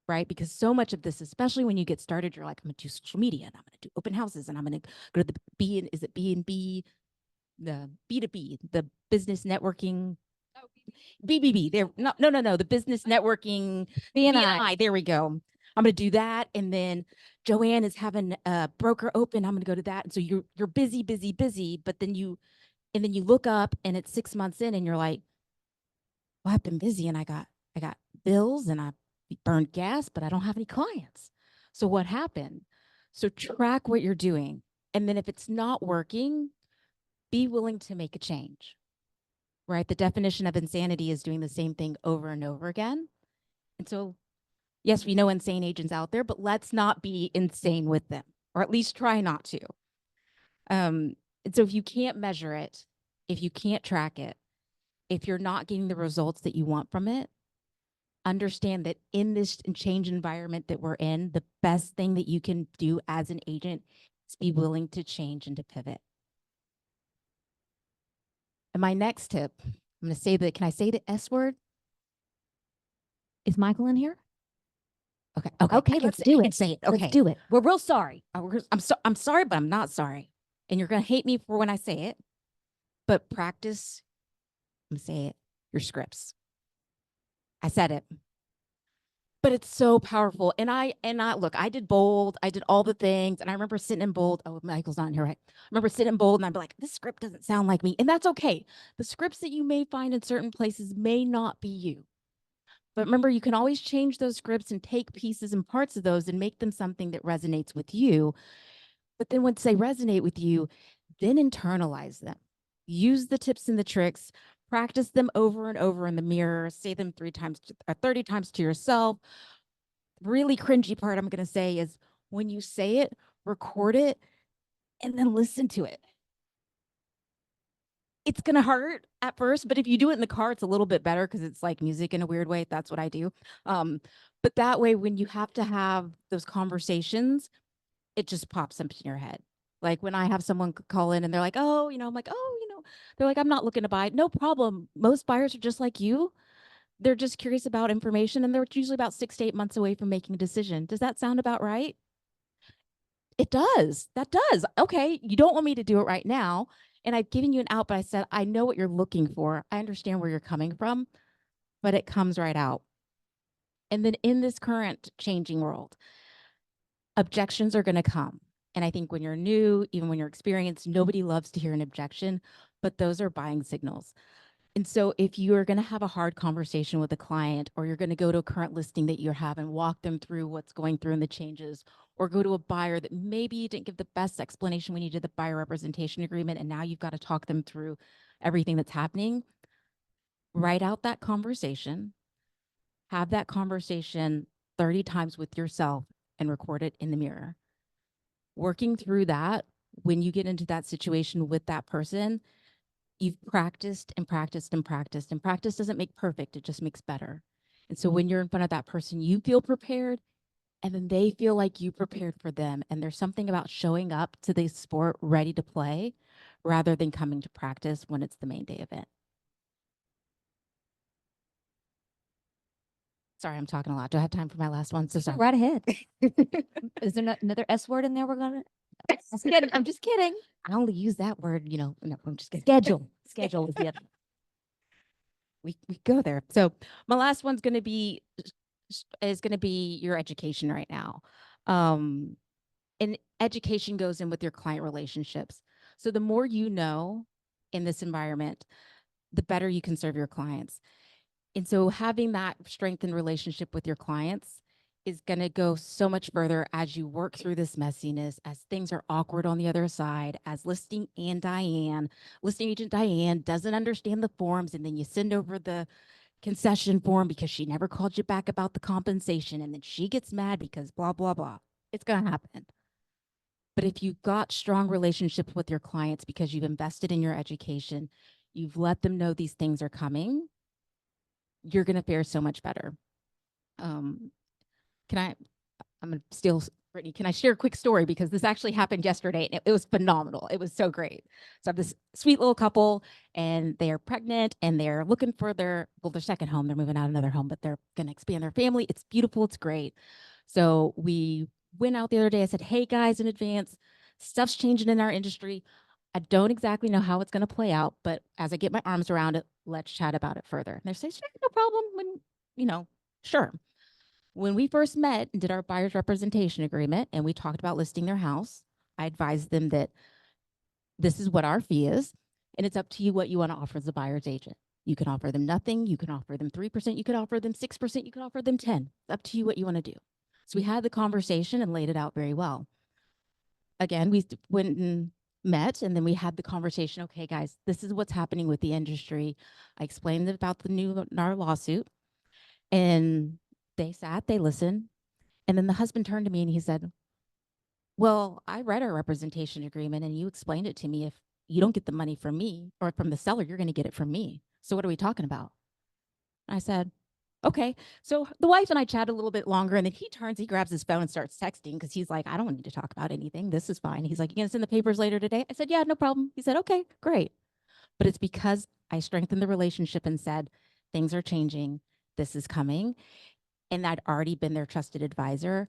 right? Because so much of this, especially when you get started, you're like, I'm going to do social media and I'm going to do open houses and I'm going to go to the B&B, the B2B, the business networking. BBB, there, no, the business networking, BNI, there we go. I'm going to do that. And then Joanne is having a broker open. I'm going to go to that. And so you're busy, but then you look up and it's 6 months in and you're like, well, I've been busy and I got bills and I burned gas, but I don't have any clients. So what happened? So track what you're doing. And then if it's not working, be willing to make a change. Right? The definition of insanity is doing the same thing over and over again. And so, yes, we know insane agents out there, but let's not be insane with them, or at least try not to. And so if you can't measure it, if you can't track it, if you're not getting the results that you want from it, understand that in this change environment that we're in, the best thing that you can do as an agent is be willing to change and to pivot. And my next tip, I'm going to say that, can I say the S word? Is Michael in here? Okay. Okay, let's do it. Say it. Okay. Let's do it. We're real sorry. I'm sorry, but I'm not sorry. And you're going to hate me for when I say it, but practice, I'm going to say it, your scripts. I said it. But it's so powerful. And I look, I did bold, I did all the things. And I remember sitting in bold. Oh, Michael's not in here, right? I remember sitting in bold and I'd be like, this script doesn't sound like me. And that's okay. The scripts that you may find in certain places may not be you. But remember, you can always change those scripts and take pieces and parts of those and make them something that resonates with you. But then once they resonate with you, then internalize them. Use the tips and the tricks. Practice them over and over in the mirror. Say them 3 times or 30 times to yourself. Really cringy part I'm going to say is when you say it, record it, and then listen to it. It's going to hurt at first, but if you do it in the car, it's a little bit better because it's like music in a weird way. That's what I do. But that way, when you have to have those conversations, it just pops up in your head. Like when I have someone call in and they're like, oh, I'm like, oh, they're like, I'm not looking to buy. No problem. Most buyers are just like you. They're just curious about information and they're usually about 6 to 8 months away from making a decision. Does that sound about right? It does. That does. Okay. You don't want me to do it right now. And I've given you an out, but I said, I know what you're looking for. I understand where you're coming from, but it comes right out. And then in this current changing world, objections are going to come. And I think when you're new, even when you're experienced, nobody loves to hear an objection, but those are buying signals. And so if you are going to have a hard conversation with a client, or you're going to go to a current listing that you have and walk them through what's going through and the changes, or go to a buyer that maybe you didn't give the best explanation when you did the buyer representation agreement, and now you've got to talk them through everything that's happening, write out that conversation, have that conversation 30 times with yourself and record it in the mirror. Working through that, when you get into that situation with that person, you've practiced and practiced and practiced, and practice doesn't make perfect, it just makes better. And so when you're in front of that person, you feel prepared, and then they feel like you prepared for them. And there's something about showing up to the sport ready to play rather than coming to practice when it's the main day event. Sorry, I'm talking a lot. Do I have time for my last one? So sorry. Right ahead. Is there another S word in there we're gonna? I'm just kidding. I only use that word, you know. No, I'm just kidding. Schedule is the other. We go there. So my last one's going to be your education right now. And education goes in with your client relationships. So the more you know in this environment, the better you can serve your clients. And so having that strengthened relationship with your clients is going to go so much further as you work through this messiness, as things are awkward on the other side, as listing agent Diane doesn't understand the forms, and then you send over the concession form because she never called you back about the compensation, and then she gets mad because blah, blah, blah. It's going to happen. But if you've got strong relationships with your clients because you've invested in your education, you've let them know these things are coming, you're going to fare so much better. I'm going to steal Brittany. Can I share a quick story? Because this actually happened yesterday and it was phenomenal. It was so great. So I have this sweet little couple, and they are pregnant, and they're looking for their second home. They're moving out another home, but they're going to expand their family. It's beautiful. It's great. So we went out the other day. I said, hey guys, in advance, stuff's changing in our industry. I don't exactly know how it's going to play out, but as I get my arms around it, let's chat about it further. And they're saying, sure, no problem. Sure. When we first met and did our buyer's representation agreement, and we talked about listing their house, I advised them that this is what our fee is, and it's up to you what you want to offer as a buyer's agent. You can offer them nothing. You can offer them 3%. You could offer them 6%. You could offer them 10%. It's up to you what you want to do. So we had the conversation and laid it out very well. Again, we went and met, and then we had the conversation. Okay, guys, this is what's happening with the industry. I explained about the new NAR lawsuit, and they sat, they listened, and then the husband turned to me and he said, well, I read our representation agreement, and you explained it to me. If you don't get the money from me or from the seller, you're going to get it from me. So what are we talking about? I said, okay. So the wife and I chatted a little bit longer, and then he grabs his phone and starts texting because he's like, I don't need to talk about anything. This is fine. He's like, you going to send the papers later today? I said, yeah, no problem. He said, okay, great. But it's because I strengthened the relationship and said, things are changing. This is coming. And I'd already been their trusted advisor.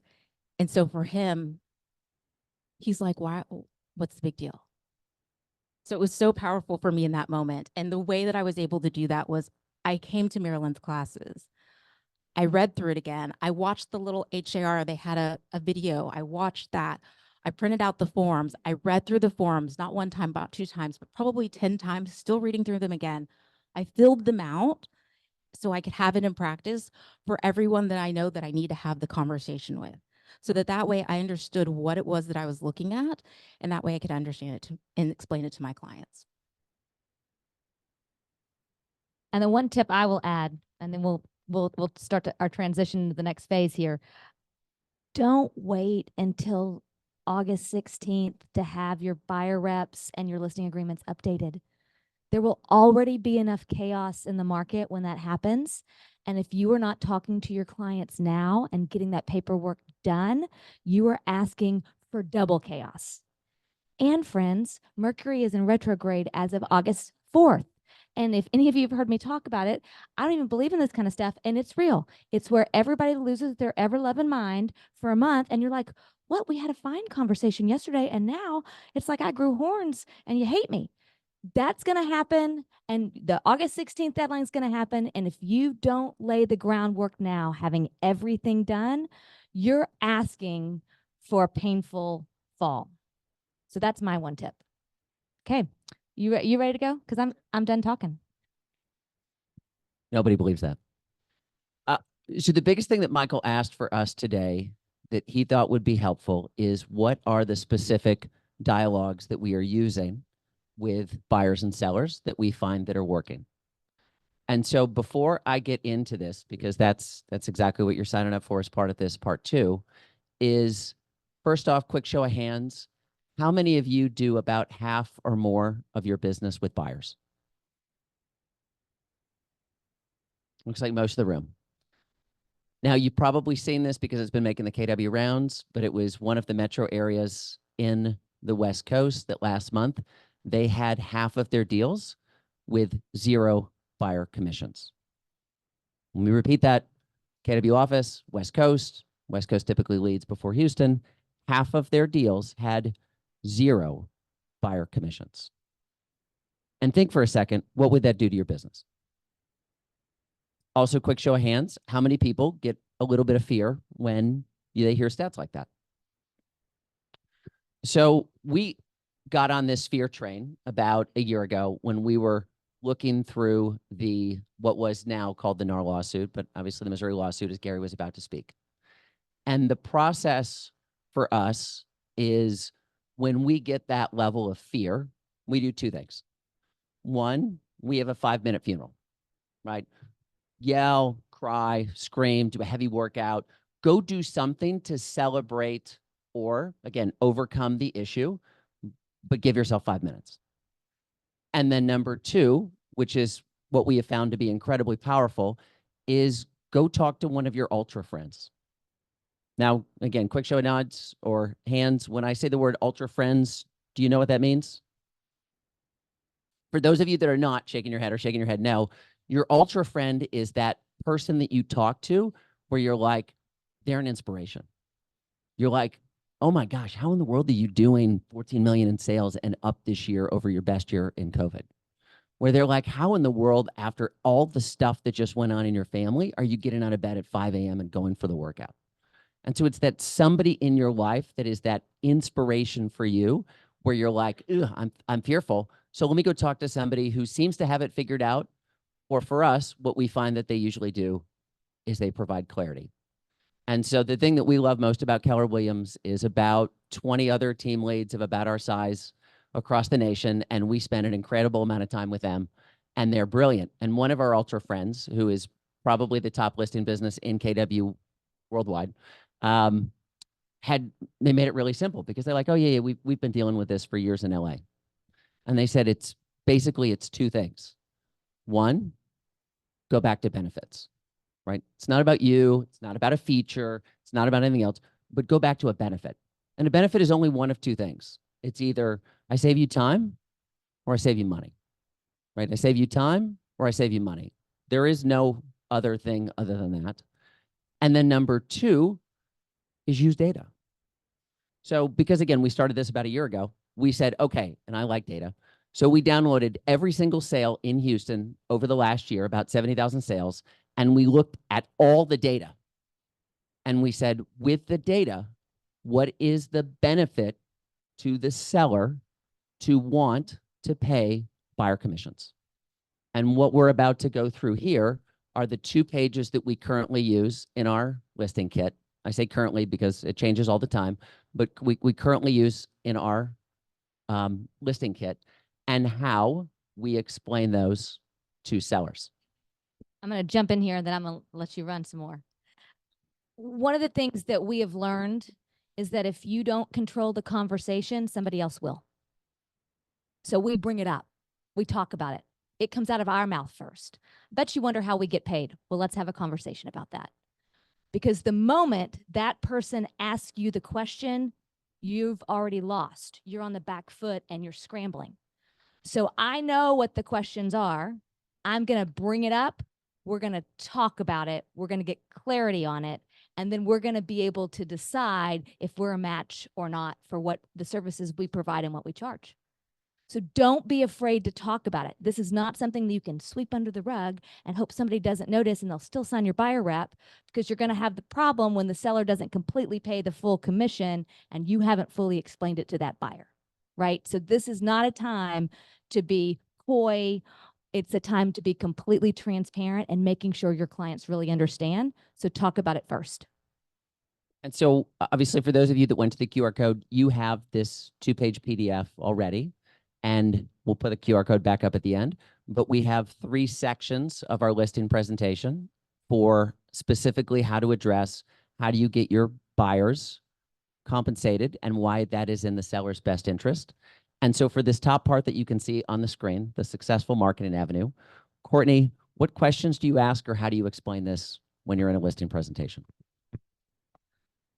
And so for him, he's like, why? What's the big deal? So it was so powerful for me in that moment. And the way that I was able to do that was I came to Marilyn's classes. I read through it again. I watched the little HAR. They had a video. I watched that. I printed out the forms. I read through the forms, not one time, about 2 times, but probably 10 times, still reading through them again. I filled them out so I could have it in practice for everyone that I know that I need to have the conversation with. So that way I understood what it was that I was looking at, and that way I could understand it and explain it to my clients. And the one tip I will add, and then we'll start our transition to the next phase here. Don't wait until August 16th to have your buyer reps and your listing agreements updated. There will already be enough chaos in the market when that happens. And if you are not talking to your clients now and getting that paperwork done, you are asking for double chaos. And friends, Mercury is in retrograde as of August 4th. And if any of you have heard me talk about it, I don't even believe in this kind of stuff. And it's real. It's where everybody loses their ever-loving mind for a month. And you're like, what? We had a fine conversation yesterday, and now it's like I grew horns and you hate me. That's going to happen. And the August 16th deadline is going to happen. And if you don't lay the groundwork now, having everything done, you're asking for a painful fall. So that's my one tip. Okay. You ready to go? Because I'm done talking. Nobody believes that. So the biggest thing that Michael asked for us today that he thought would be helpful is what are the specific dialogues that we are using with buyers and sellers that we find that are working. And so before I get into this, because that's exactly what you're signing up for as part of this part 2, is first off, quick show of hands. How many of you do about half or more of your business with buyers? Looks like most of the room. Now, you've probably seen this because it's been making the KW rounds, but it was one of the metro areas in the West Coast that last month, they had half of their deals with 0 buyer commissions. Let me repeat that. KW office, West Coast. West Coast typically leads before Houston. Half of their deals had 0 buyer commissions. And think for a second, what would that do to your business? Also, quick show of hands. How many people get a little bit of fear when they hear stats like that? So we got on this fear train about a year ago when we were looking through what was now called the NAR lawsuit, but obviously the Missouri lawsuit as Gary was about to speak. And the process for us is when we get that level of fear, we do 2 things. One, we have a 5-minute funeral, right? Yell, cry, scream, do a heavy workout, go do something to celebrate or, again, overcome the issue, but give yourself 5 minutes. And then number 2, which is what we have found to be incredibly powerful, is go talk to one of your ultra friends. Now, again, quick show of nods or hands. When I say the word ultra friends, do you know what that means? For those of you that are not shaking your head or shaking your head no, your ultra friend is that person that you talk to where you're like, they're an inspiration. You're like, oh my gosh, how in the world are you doing 14 million in sales and up this year over your best year in COVID? Where they're like, how in the world, after all the stuff that just went on in your family, are you getting out of bed at 5 a.m. and going for the workout? And so it's that somebody in your life that is that inspiration for you where you're like, I'm fearful. So let me go talk to somebody who seems to have it figured out. Or for us, what we find that they usually do is they provide clarity. And so the thing that we love most about Keller Williams is about 20 other team leads of about our size across the nation, and we spend an incredible amount of time with them, and they're brilliant. And one of our ultra friends, who is probably the top listing business in KW worldwide, they made it really simple because they're like, oh yeah, we've been dealing with this for years in LA. And they said it's 2 things. One, go back to benefits, right? It's not about you. It's not about a feature. It's not about anything else, but go back to a benefit. And a benefit is only one of 2 things. It's either I save you time or I save you money, right? I save you time or I save you money. There is no other thing other than that. And then number 2 is use data. So because again, we started this about a year ago, we said, okay, and I like data. So we downloaded every single sale in Houston over the last year, about 70,000 sales, and we looked at all the data. And we said, with the data, what is the benefit to the seller to want to pay buyer commissions? And what we're about to go through here are the 2 pages that we currently use in our listing kit. I say currently because it changes all the time, but we currently use in our listing kit, and how we explain those to sellers. I'm going to jump in here and then I'm going to let you run some more. One of the things that we have learned is that if you don't control the conversation, somebody else will. So we bring it up. We talk about it. It comes out of our mouth first. Bet you wonder how we get paid. Well, let's have a conversation about that. Because the moment that person asks you the question, you've already lost. You're on the back foot and you're scrambling. So I know what the questions are. I'm going to bring it up. We're going to talk about it. We're going to get clarity on it. And then we're going to be able to decide if we're a match or not for what the services we provide and what we charge. So don't be afraid to talk about it. This is not something that you can sweep under the rug and hope somebody doesn't notice and they'll still sign your buyer rep, because you're going to have the problem when the seller doesn't completely pay the full commission and you haven't fully explained it to that buyer, right? So this is not a time to be coy It's a time to be completely transparent and making sure your clients really understand. So talk about it first. And so obviously for those of you that went to the QR code, you have this 2-page PDF already, and we'll put a QR code back up at the end. But we have 3 sections of our listing presentation for specifically how to address how do you get your buyers compensated and why that is in the seller's best interest. And so for this top part that you can see on the screen, the successful marketing avenue, Courtney, what questions do you ask or how do you explain this when you're in a listing presentation?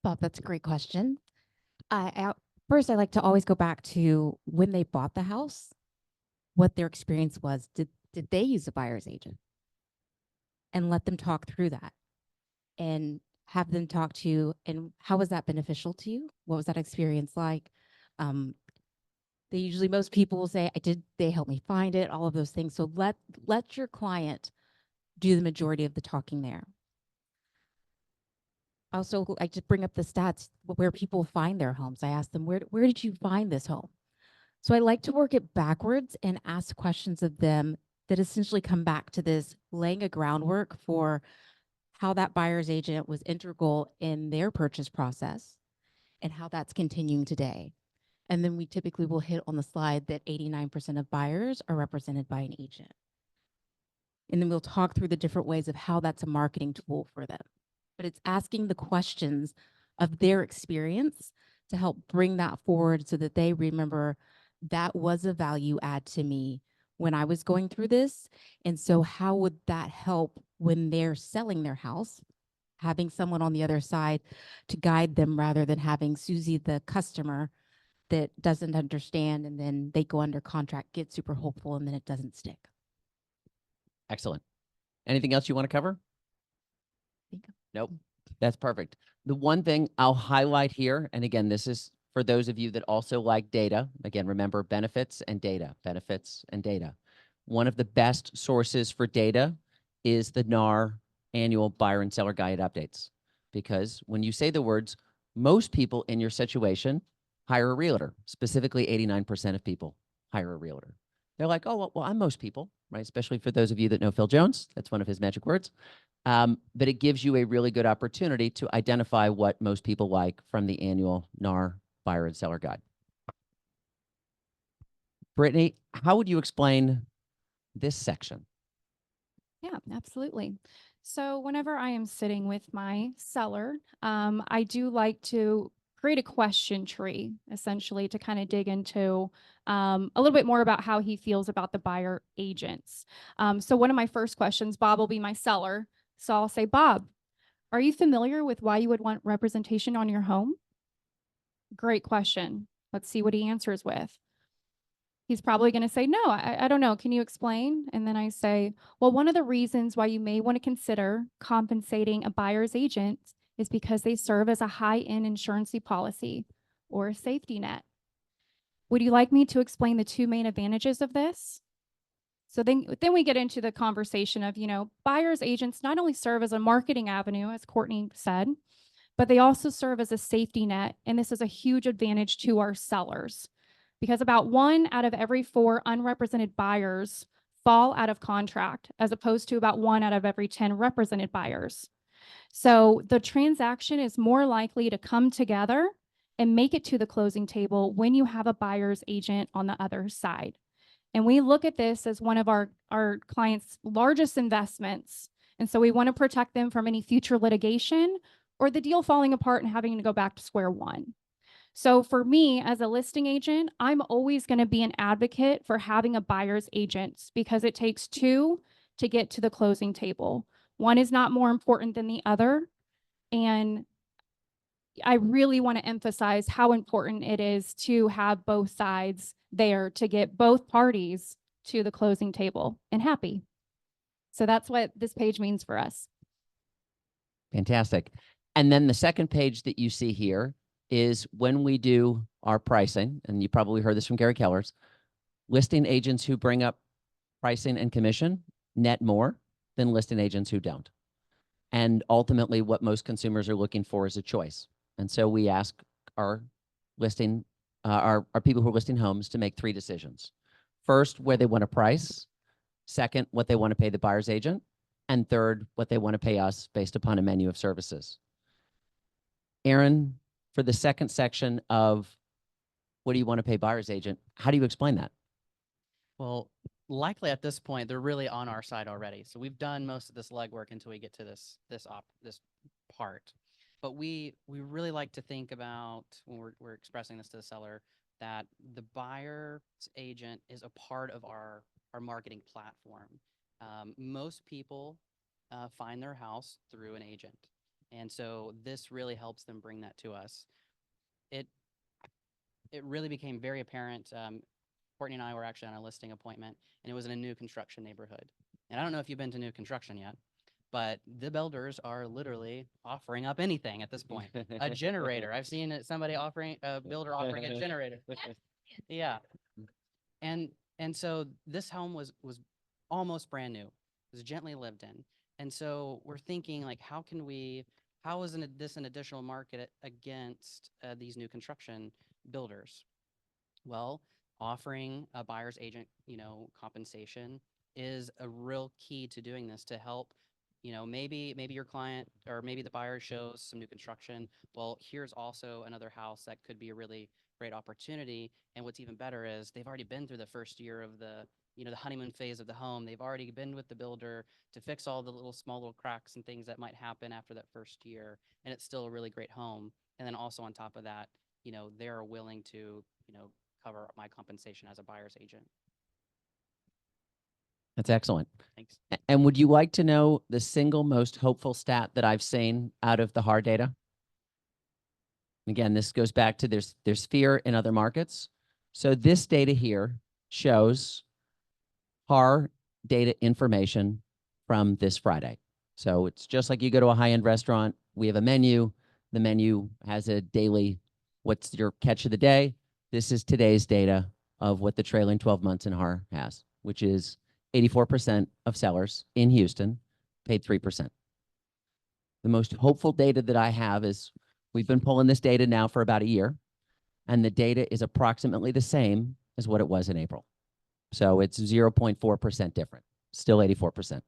Bob, that's a great question. First, I like to always go back to when they bought the house, what their experience was. Did they use a buyer's agent? And let them talk through that and have them talk to you. And how was that beneficial to you? What was that experience like? Most people will say, they helped me find it, all of those things. So let your client do the majority of the talking there. Also, I just bring up the stats where people find their homes. I ask them, where did you find this home? So I like to work it backwards and ask questions of them that essentially come back to this laying a groundwork for how that buyer's agent was integral in their purchase process and how that's continuing today. And then we typically will hit on the slide that 89% of buyers are represented by an agent. And then we'll talk through the different ways of how that's a marketing tool for them. But it's asking the questions of their experience to help bring that forward so that they remember that was a value add to me when I was going through this. And so how would that help when they're selling their house, having someone on the other side to guide them rather than having Susie, the customer, that doesn't understand, and then they go under contract, get super hopeful, and then it doesn't stick. Excellent. Anything else you want to cover? Nope. That's perfect. The one thing I'll highlight here, and again, this is for those of you that also like data. Again, remember benefits and data, benefits and data. One of the best sources for data is the NAR annual buyer and seller guide updates. Because when you say the words, most people in your situation hire a realtor, specifically 89% of people hire a realtor. They're like, oh, well, I'm most people, right? Especially for those of you that know Phil Jones. That's one of his magic words. But it gives you a really good opportunity to identify what most people like from the annual NAR buyer and seller guide. Britney, how would you explain this section? Yeah, absolutely. So whenever I am sitting with my seller, I do like to create a question tree, essentially, to kind of dig into a little bit more about how he feels about the buyer agents. So one of my first questions, Bob will be my seller. So I'll say, Bob, are you familiar with why you would want representation on your home? Great question. Let's see what he answers with. He's probably going to say, no, I don't know. Can you explain? And then I say, well, one of the reasons why you may want to consider compensating a buyer's agent is because they serve as a high-end insurance policy or a safety net. Would you like me to explain the 2 main advantages of this? So then we get into the conversation of, buyer's agents not only serve as a marketing avenue, as Courtney said, but they also serve as a safety net. And this is a huge advantage to our sellers because about 1 out of every 4 unrepresented buyers fall out of contract, as opposed to about 1 out of every 10 represented buyers. So the transaction is more likely to come together and make it to the closing table when you have a buyer's agent on the other side. And we look at this as one of our clients' largest investments. And so we want to protect them from any future litigation or the deal falling apart and having to go back to square one. So for me as a listing agent, I'm always going to be an advocate for having a buyer's agent because it takes 2 to get to the closing table. One is not more important than the other. And I really want to emphasize how important it is to have both sides there to get both parties to the closing table and happy. So that's what this page means for us. Fantastic. And then the second page that you see here is when we do our pricing, and you probably heard this from Gary Kellers, listing agents who bring up pricing and commission net more than listing agents who don't. And ultimately, what most consumers are looking for is a choice. And so we ask our listing, our people who are listing homes to make 3 decisions. First, where they want to price. Second, what they want to pay the buyer's agent. And third, what they want to pay us based upon a menu of services. Aaron, for the second section of what do you want to pay buyer's agent, how do you explain that? Well, likely at this point, they're really on our side already. So we've done most of this legwork until we get to this part. But we really like to think about when we're expressing this to the seller that the buyer's agent is a part of our marketing platform. Most people find their house through an agent. And so this really helps them bring that to us. It really became very apparent. Courtney and I were actually on a listing appointment, and it was in a new construction neighborhood. And I don't know if you've been to new construction yet, but the builders are literally offering up anything at this point. A generator. I've seen somebody offering, a builder offering a generator. Yeah. And so this home was almost brand new. It was gently lived in. And so we're thinking, like, how is this an additional market against these new construction builders? Well, offering a buyer's agent, compensation is a real key to doing this to help, maybe your client or maybe the buyer shows some new construction. Well, here's also another house that could be a really great opportunity. And what's even better is they've already been through the first year of the honeymoon phase of the home. They've already been with the builder to fix all the small little cracks and things that might happen after that first year. And it's still a really great home. And then also on top of that, they're willing to, cover my compensation as a buyer's agent. That's excellent. Thanks. And would you like to know the single most hopeful stat that I've seen out of the HAR data? Again, this goes back to there's fear in other markets. So this data here shows HAR data information from this Friday. So it's just like you go to a high-end restaurant. We have a menu. The menu has a daily, what's your catch of the day? This is today's data of what the trailing 12 months in HAR has, which is 84% of sellers in Houston paid 3%. The most hopeful data that I have is we've been pulling this data now for about a year, and the data is approximately the same as what it was in April. So it's 0.4% different, still 84%.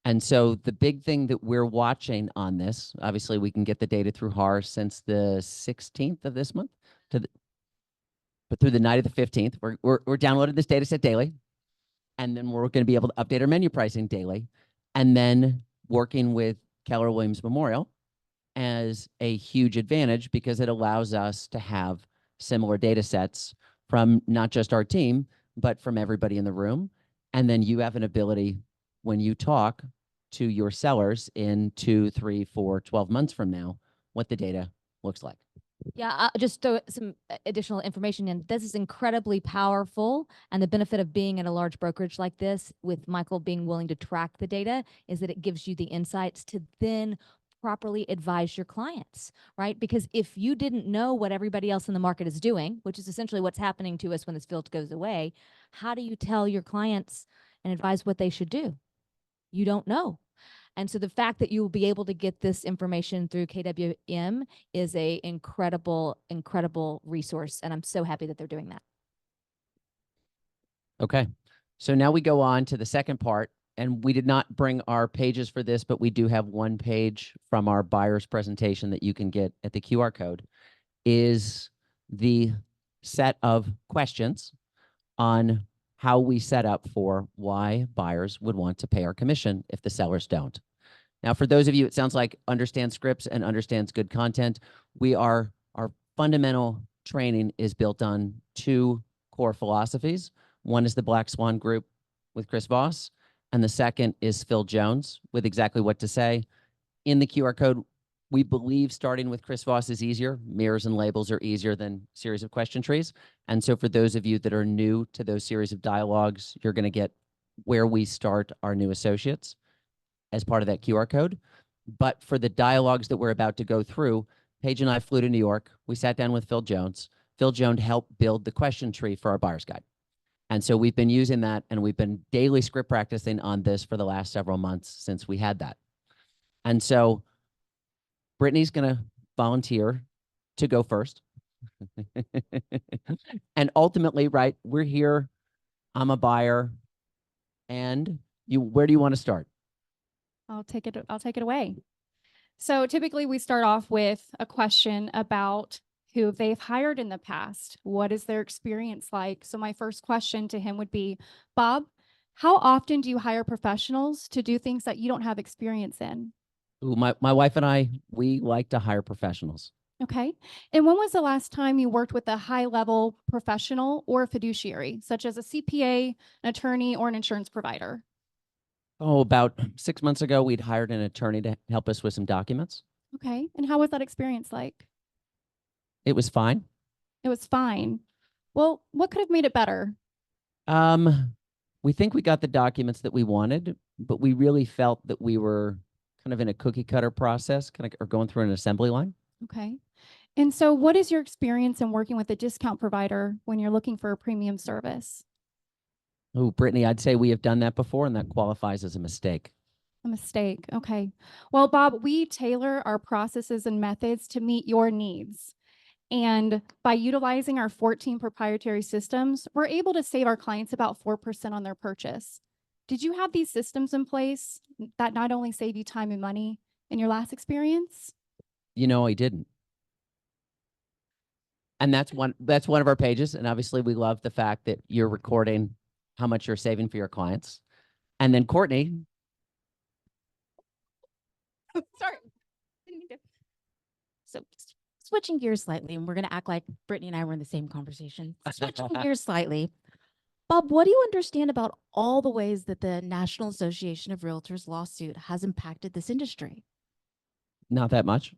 And so the big thing that we're watching on this, obviously we can get the data through HAR since the 16th of this month, but through the night of the 15th, we're downloading this data set daily. And then we're going to be able to update our menu pricing daily. And then working with Keller Williams Memorial as a huge advantage because it allows us to have similar data sets from not just our team, but from everybody in the room. And then you have an ability when you talk to your sellers in 2, 3, 4, 12 months from now, what the data looks like. Yeah, I'll just throw some additional information in. This is incredibly powerful. And the benefit of being in a large brokerage like this, with Michael being willing to track the data, is that it gives you the insights to then properly advise your clients, right? Because if you didn't know what everybody else in the market is doing, which is essentially what's happening to us when this filter goes away, how do you tell your clients and advise what they should do? You don't know. And so the fact that you will be able to get this information through KWM is a incredible, incredible resource. And I'm so happy that they're doing that. Okay. So now we go on to the second part, and we did not bring our pages for this, but we do have one page from our buyer's presentation that you can get at the QR code, is the set of questions on how we set up for why buyers would want to pay our commission if the sellers don't. Now, for those of you, it sounds like understand scripts and understands good content. Our fundamental training is built on 2 core philosophies. One is the Black Swan Group with Chris Voss, and the second is Phil Jones with Exactly What to Say. In the QR code, we believe starting with Chris Voss is easier. Mirrors and labels are easier than series of question trees. And so for those of you that are new to those series of dialogues, you're going to get where we start our new associates as part of that QR code. But for the dialogues that we're about to go through, Paige and I flew to New York. We sat down with Phil Jones. Phil Jones helped build the question tree for our buyer's guide. And so we've been using that, and we've been daily script practicing on this for the last several months since we had that. And so Britney's going to volunteer to go first. And ultimately, right, we're here. I'm a buyer. And where do you want to start? I'll take it away. So typically we start off with a question about who they've hired in the past. What is their experience like? So my first question to him would be, Bob, how often do you hire professionals to do things that you don't have experience in? Ooh, my wife and I, we like to hire professionals. Okay. And when was the last time you worked with a high-level professional or a fiduciary, such as a CPA, an attorney, or an insurance provider? Oh, about 6 months ago, we'd hired an attorney to help us with some documents. Okay. And how was that experience like? It was fine. It was fine. Well, what could have made it better? We think we got the documents that we wanted, but we really felt that we were kind of in a cookie cutter process, or going through an assembly line. Okay. And so what is your experience in working with a discount provider when you're looking for a premium service? Oh, Brittany, I'd say we have done that before, and that qualifies as a mistake. A mistake. Okay. Well, Bob, we tailor our processes and methods to meet your needs. And by utilizing our 14 proprietary systems, we're able to save our clients about 4% on their purchase. Did you have these systems in place that not only save you time and money in your last experience? I didn't. And that's one of our pages. And obviously we love the fact that you're recording how much you're saving for your clients. And then Courtney. Sorry. Didn't mean to. So switching gears slightly, and we're going to act like Brittany and I were in the same conversation. Switching gears slightly. Bob, what do you understand about all the ways that the National Association of Realtors lawsuit has impacted this industry? Not that much.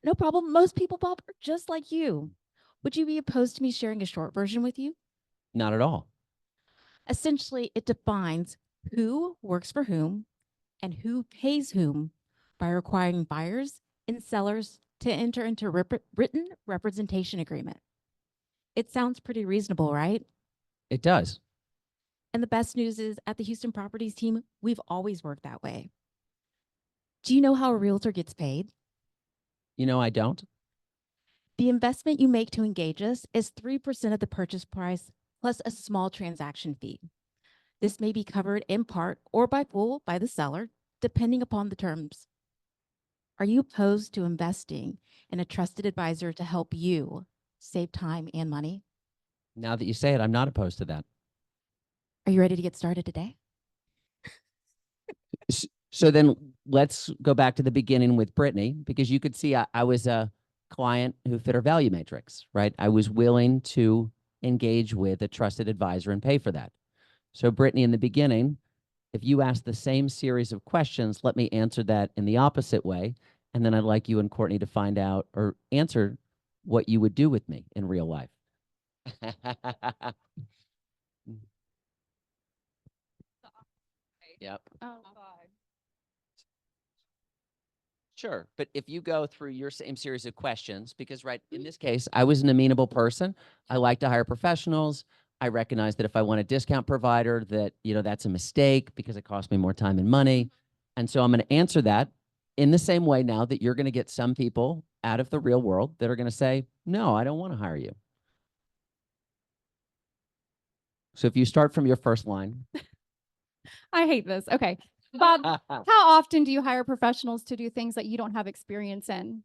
No problem. Most people, Bob, are just like you. Would you be opposed to me sharing a short version with you? Not at all. Essentially, it defines who works for whom and who pays whom by requiring buyers and sellers to enter into written representation agreement. It sounds pretty reasonable, right? It does. And the best news is at the Houston Properties team, we've always worked that way. Do you know how a realtor gets paid? I don't. The investment you make to engage us is 3% of the purchase price plus a small transaction fee. This may be covered in part or by full by the seller, depending upon the terms. Are you opposed to investing in a trusted advisor to help you save time and money? Now that you say it, I'm not opposed to that. Are you ready to get started today? So then let's go back to the beginning with Brittany, because you could see I was a client who fit our value matrix, right? I was willing to engage with a trusted advisor and pay for that. So Brittany, in the beginning, if you ask the same series of questions, let me answer that in the opposite way. And then I'd like you and Courtney to find out or answer what you would do with me in real life. Yep. Oh, God. Sure. But if you go through your same series of questions, because in this case, I was an amenable person. I like to hire professionals. I recognize that if I want a discount provider, that, that's a mistake because it costs me more time and money. And so I'm going to answer that in the same way now that you're going to get some people out of the real world that are going to say, no, I don't want to hire you. So if you start from your first line. I hate this. Okay. Bob, how often do you hire professionals to do things that you don't have experience in?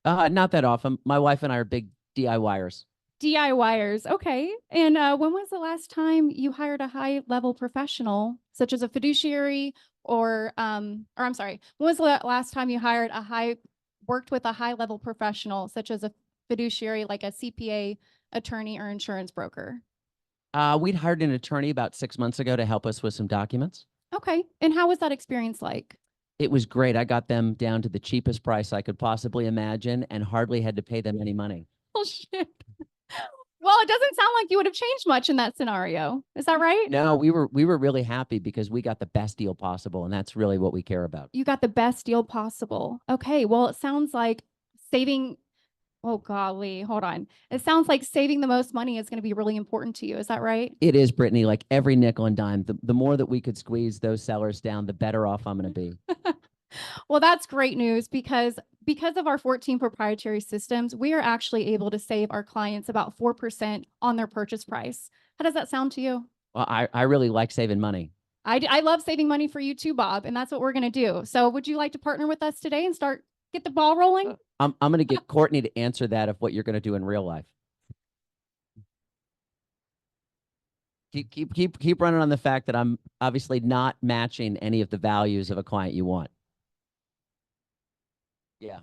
Not that often. My wife and I are big DIYers. DIYers. Okay. And when was the last time you hired a high-level professional, such as a fiduciary or I'm sorry, when was the last time you worked with a high-level professional, such as a fiduciary, like a CPA, attorney, or insurance broker? We'd hired an attorney about 6 months ago to help us with some documents. Okay. And how was that experience like? It was great. I got them down to the cheapest price I could possibly imagine and hardly had to pay them any money. Oh, shit. Well, it doesn't sound like you would have changed much in that scenario. Is that right? No, we were really happy because we got the best deal possible, and that's really what we care about. You got the best deal possible. Okay. Well, it sounds like saving. Oh, golly. Hold on. It sounds like saving the most money is going to be really important to you. Is that right? It is, Brittany. Like every nickel and dime, the more that we could squeeze those sellers down, the better off I'm going to be. Well, that's great news because of our 14 proprietary systems, we are actually able to save our clients about 4% on their purchase price. How does that sound to you? Well, I really like saving money. I love saving money for you too, Bob, and that's what we're going to do. So would you like to partner with us today and get the ball rolling? I'm going to get Courtney to answer that of what you're going to do in real life. Keep running on the fact that I'm obviously not matching any of the values of a client you want. Yeah.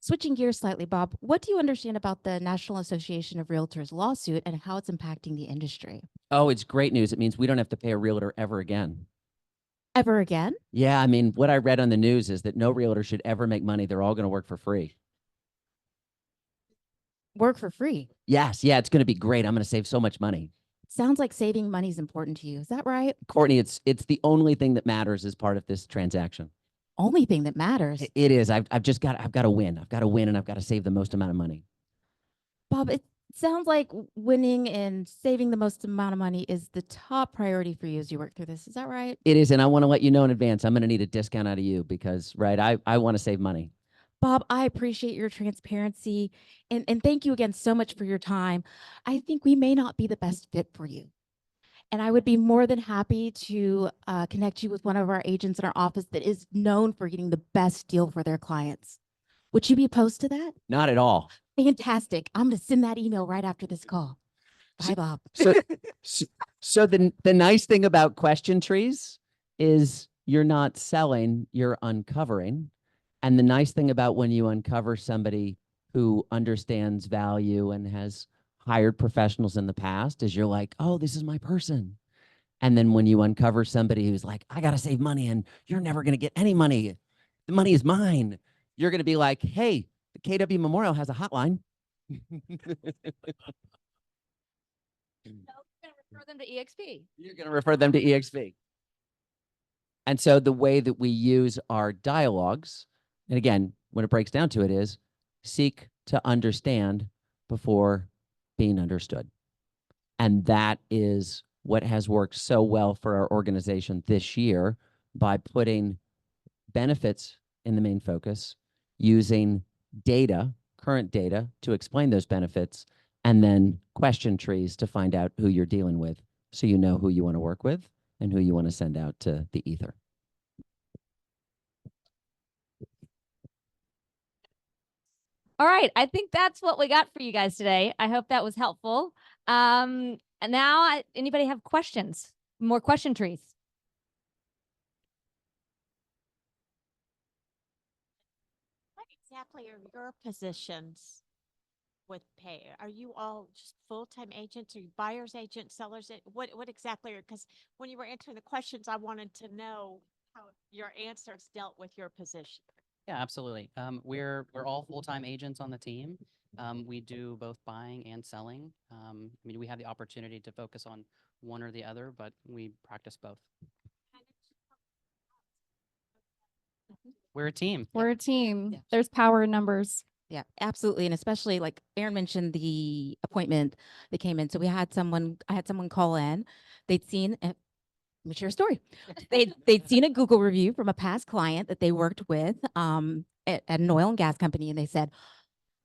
Switching gears slightly, Bob, what do you understand about the National Association of Realtors lawsuit and how it's impacting the industry? Oh, it's great news. It means we don't have to pay a realtor ever again. Ever again? Yeah, I mean, what I read on the news is that no realtor should ever make money. They're all going to work for free. Work for free. Yes, yeah, it's going to be great. I'm going to save so much money. Sounds like saving money is important to you. Is that right? Courtney, it's the only thing that matters as part of this transaction. Only thing that matters. It is. I've got to win. I've got to win, and I've got to save the most amount of money. Bob, it sounds like winning and saving the most amount of money is the top priority for you as you work through this. Is that right? It is, and I want to let you know in advance. I'm going to need a discount out of you because, right, I want to save money. Bob, I appreciate your transparency and thank you again so much for your time. I think we may not be the best fit for you. And I would be more than happy to connect you with one of our agents in our office that is known for getting the best deal for their clients. Would you be opposed to that? Not at all. Fantastic. I'm going to send that email right after this call. Bye, Bob. So the nice thing about question trees is you're not selling, you're uncovering. And the nice thing about when you uncover somebody who understands value and has hired professionals in the past is you're like, oh, this is my person. And then when you uncover somebody who's like, I got to save money and you're never going to get any money. The money is mine. You're going to be like, hey, the KW Memorial has a hotline. Refer them to EXP. You're going to refer them to EXP. And so the way that we use our dialogues, and again, when it breaks down to it, is seek to understand before being understood. And that is what has worked so well for our organization this year by putting benefits in the main focus, using data, current data, to explain those benefits, and then question trees to find out who you're dealing with so you know who you want to work with and who you want to send out to the ether. All right. I think that's what we got for you guys today. I hope that was helpful. And now, anybody have questions? More question trees? What exactly are your positions with Pay? Are you all just full-time agents? Are you buyer's agent, sellers? What exactly are, because when you were answering the questions, I wanted to know how your answers dealt with your position. Yeah, absolutely. We're all full-time agents on the team. We do both buying and selling. I mean, we have the opportunity to focus on one or the other, but we practice both. We're a team. We're a team. Yeah. There's power in numbers. Yeah, absolutely. And especially like Aaron mentioned the appointment that came in. So I had someone call in. They'd seen, let me share a story. They'd seen a Google review from a past client that they worked with at an oil and gas company. And they said,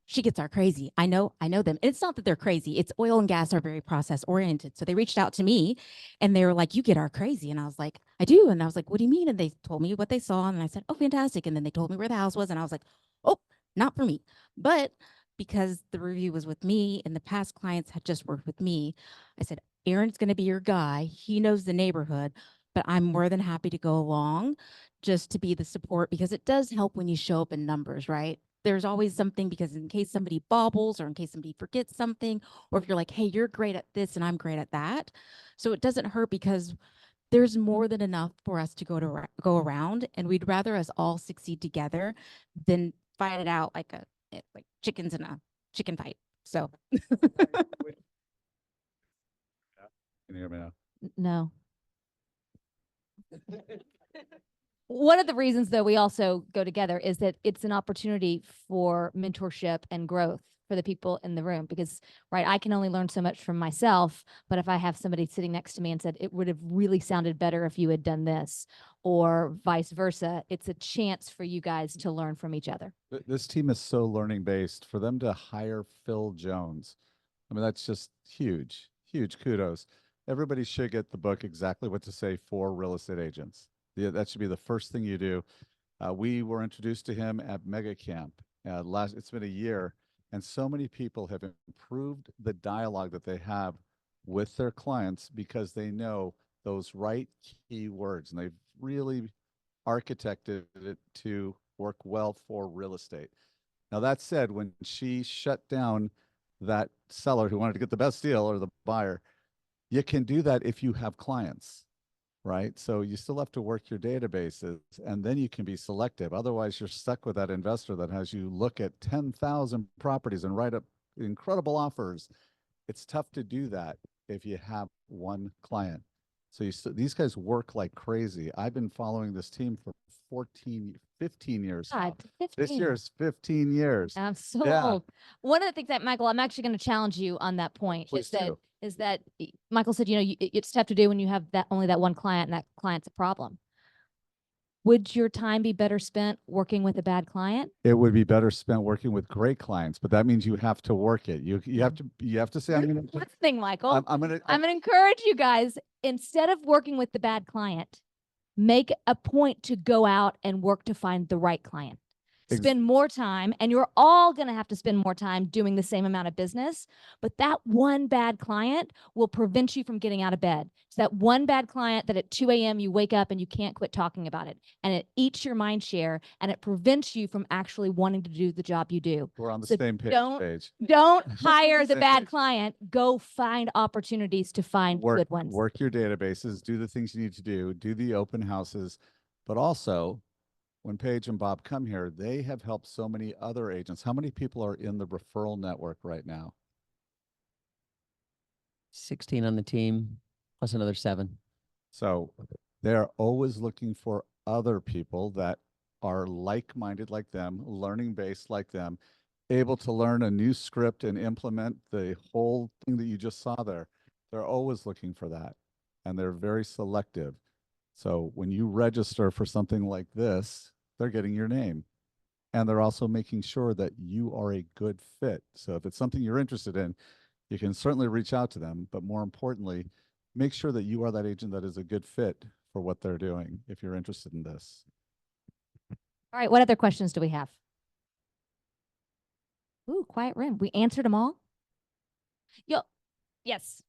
she gets our crazy. I know them. And it's not that they're crazy. It's oil and gas are very process oriented. So they reached out to me and they were like, you get our crazy. And I was like, I do. And I was like, what do you mean? And they told me what they saw. And I said, oh, fantastic. And then they told me where the house was. And I was like, oh, not for me. But because the review was with me and the past clients had just worked with me, I said, Aaron's going to be your guy. He knows the neighborhood, but I'm more than happy to go along just to be the support because it does help when you show up in numbers, right? There's always something because in case somebody bobbles or in case somebody forgets something, or if you're like, hey, you're great at this and I'm great at that. So it doesn't hurt because there's more than enough for us to go around, and we'd rather us all succeed together than fight it out like chickens in a chicken fight. So Can you hear me now? No. One of the reasons, though, we also go together is that it's an opportunity for mentorship and growth for the people in the room because, right, I can only learn so much from myself, but if I have somebody sitting next to me and said, it would have really sounded better if you had done this, or vice versa, it's a chance for you guys to learn from each other. This team is so learning based. For them to hire Phil Jones, I mean, that's just huge, huge kudos. Everybody should get the book, Exactly What to Say for Real Estate Agents. Yeah, that should be the first thing you do. We were introduced to him at Mega Camp. It's been a year, and so many people have improved the dialogue that they have with their clients because they know those right key words, and they've really architected it to work well for real estate. Now, that said, when she shut down that seller who wanted to get the best deal or the buyer, you can do that if you have clients, right? So you still have to work your databases, and then you can be selective. Otherwise, you're stuck with that investor that has you look at 10,000 properties and write up incredible offers. It's tough to do that if you have one client. So these guys work like crazy. I've been following this team for 15 years. God, This 15. year is 15 years. I'm so Yeah. old. One of the things that, Michael, I'm actually going to challenge you on that point Please do. is that Michael said, it's tough to do when you have only that one client and that client's a problem. Would your time be better spent working with a bad client? It would be better spent working with great clients, but that means you have to work it. You have to say, I'm Here's going to, one thing, Michael. I'm going I'm going to encourage you guys, instead of working with the bad client, make a point to go out and work to find the right client. Spend more time, and you're all going to have to spend more time doing the same amount of business. But that one bad client will prevent you from getting out of bed. It's that one bad client that at 2 a.m. you wake up and you can't quit talking about it. And it eats your mind share, and it prevents you from actually wanting to do the job you do. We're on the So same page. Don't hire the Same bad page. client. Go find opportunities to find good ones. Work your databases, do the things you need to do the open houses, but also when Paige and Bob come here, they have helped so many other agents. How many people are in the referral network right now? 16 on the team, plus another 7. So they're always looking for other people that are like-minded like them, learning-based like them, able to learn a new script and implement the whole thing that you just saw there. They're always looking for that, and they're very selective. So when you register for something like this, they're getting your name, and they're also making sure that you are a good fit. So if it's something you're interested in, you can certainly reach out to them, but more importantly, make sure that you are that agent that is a good fit for what they're doing if you're interested in this. All right, what other questions do we have? Ooh, quiet room. We answered them all? Yes.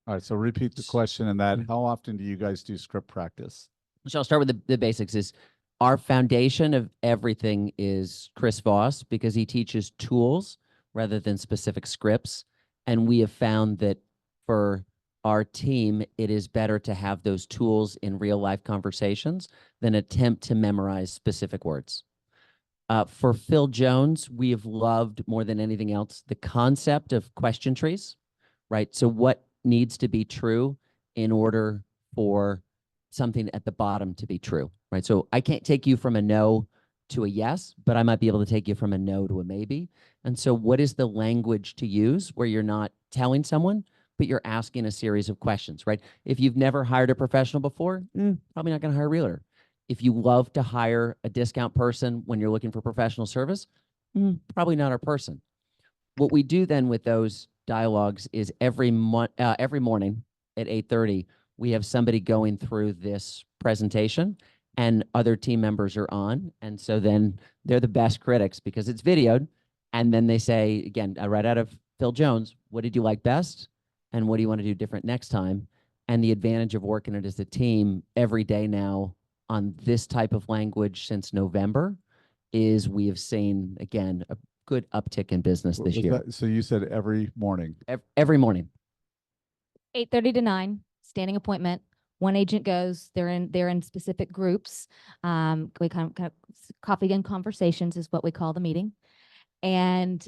All right, so repeat the question and that, how often do you guys do script practice? So I'll start with the basics. Is our foundation of everything is Chris Voss, because he teaches tools rather than specific scripts. And we have found that for our team, it is better to have those tools in real life conversations than attempt to memorize specific words. For Phil Jones, we have loved more than anything else the concept of question trees, right? So what needs to be true in order for something at the bottom to be true, right? So I can't take you from a no to a yes, but I might be able to take you from a no to a maybe. And so what is the language to use where you're not telling someone, but you're asking a series of questions, right? If you've never hired a professional before, probably not going to hire a realtor. If you love to hire a discount person when you're looking for professional service, probably not our person. What we do then with those dialogues is every morning at 8:30, we have somebody going through this presentation and other team members are on. And so then they're the best critics because it's videoed. And then they say, again, right out of Phil Jones, what did you like best? And what do you want to do different next time? And the advantage of working it as a team every day now on this type of language since November is we have seen, again, a good uptick in business this year. So you said every morning. Every morning. 8:30 to 9, standing appointment. One agent goes, they're in specific groups. We kind of coffee and conversations is what we call the meeting. And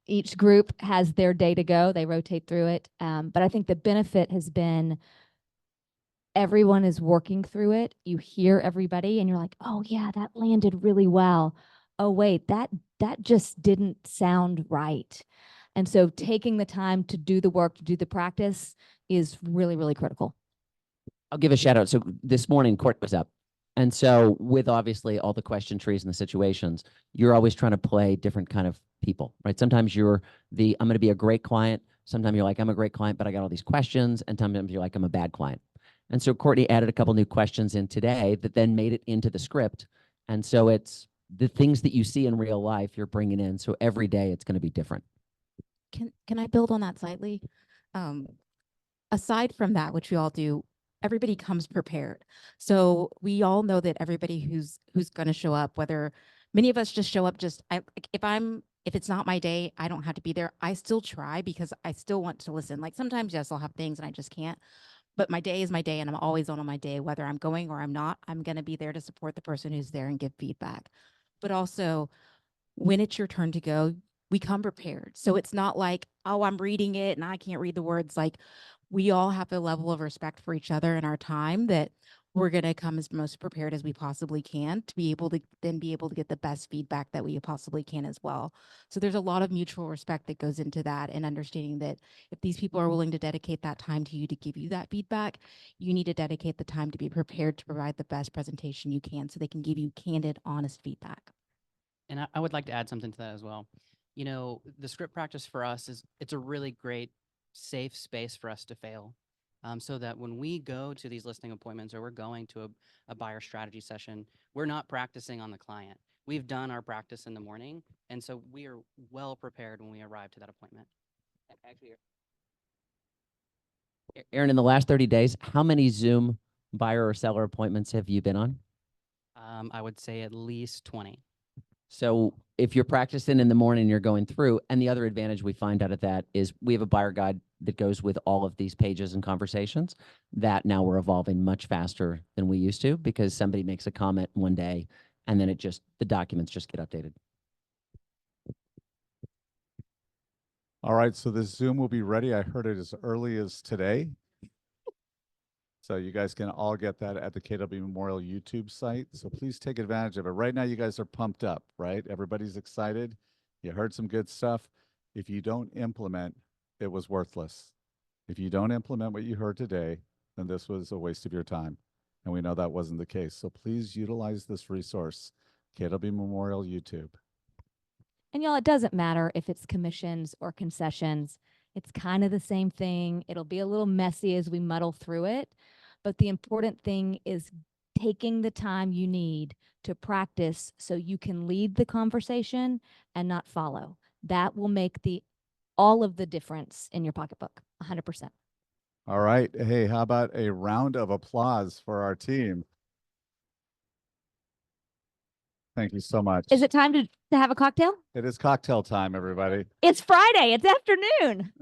each group has their day to go. They rotate through it. But I think the benefit has been everyone is working through it. You hear everybody and you're like, oh yeah, that landed really well. Oh wait, that just didn't sound right. And so taking the time to do the work, to do the practice, is really, really critical. I'll give a shout out. So this morning, court was up. And so with obviously all the question trees and the situations, you're always trying to play different kind of people, right? Sometimes you're I'm going to be a great client. Sometimes you're like, I'm a great client, but I got all these questions. And sometimes you're like, I'm a bad client. And so Courtney added a couple new questions in today that then made it into the script. And so it's the things that you see in real life you're bringing in. So every day it's going to be different. Can I build on that slightly? Aside from that, which we all do, everybody comes prepared. So we all know that everybody who's going to show up, whether many of us just show up, if it's not my day, I don't have to be there. I still try because I still want to listen. Like sometimes, yes, I'll have things and I just can't. But my day is my day and I'm always on my day, whether I'm going or I'm not. I'm going to be there to support the person who's there and give feedback. But also, when it's your turn to go, we come prepared. So it's not like, oh, I'm reading it and I can't read the words. Like we all have a level of respect for each other in our time that we're going to come as most prepared as we possibly can to be able to get the best feedback that we possibly can as well. So there's a lot of mutual respect that goes into that, and understanding that if these people are willing to dedicate that time to you to give you that feedback, you need to dedicate the time to be prepared to provide the best presentation you can so they can give you candid, honest feedback. And I would like to add something to that as well. You know, the script practice for us it's a really great, safe space for us to fail. So that when we go to these listing appointments or we're going to a buyer strategy session, we're not practicing on the client. We've done our practice in the morning, and so we are well prepared when we arrive to that appointment. Actually, Aaron, in the last 30 days, how many Zoom buyer or seller appointments have you been on? I would say at least 20. So if you're practicing in the morning, you're going through, and the other advantage we find out of that is we have a buyer guide that goes with all of these pages and conversations that now we're evolving much faster than we used to, because somebody makes a comment one day and then the documents just get updated. All right, so this Zoom will be ready. I heard it as early as today. So you guys can all get that at the KW Memorial YouTube site. So please take advantage of it. Right now, you guys are pumped up, right? Everybody's excited. You heard some good stuff. If you don't implement, it was worthless. If you don't implement what you heard today, then this was a waste of your time. And we know that wasn't the case. So please utilize this resource, KW Memorial YouTube. And y'all, it doesn't matter if it's commissions or concessions. It's kind of the same thing. It'll be a little messy as we muddle through it. But the important thing is taking the time you need to practice so you can lead the conversation and not follow. That will make all of the difference in your pocketbook, 100%. All right. Hey, how about a round of applause for our team? Thank you so much. Is it time to have a cocktail? It is cocktail time, everybody. It's Friday. It's afternoon.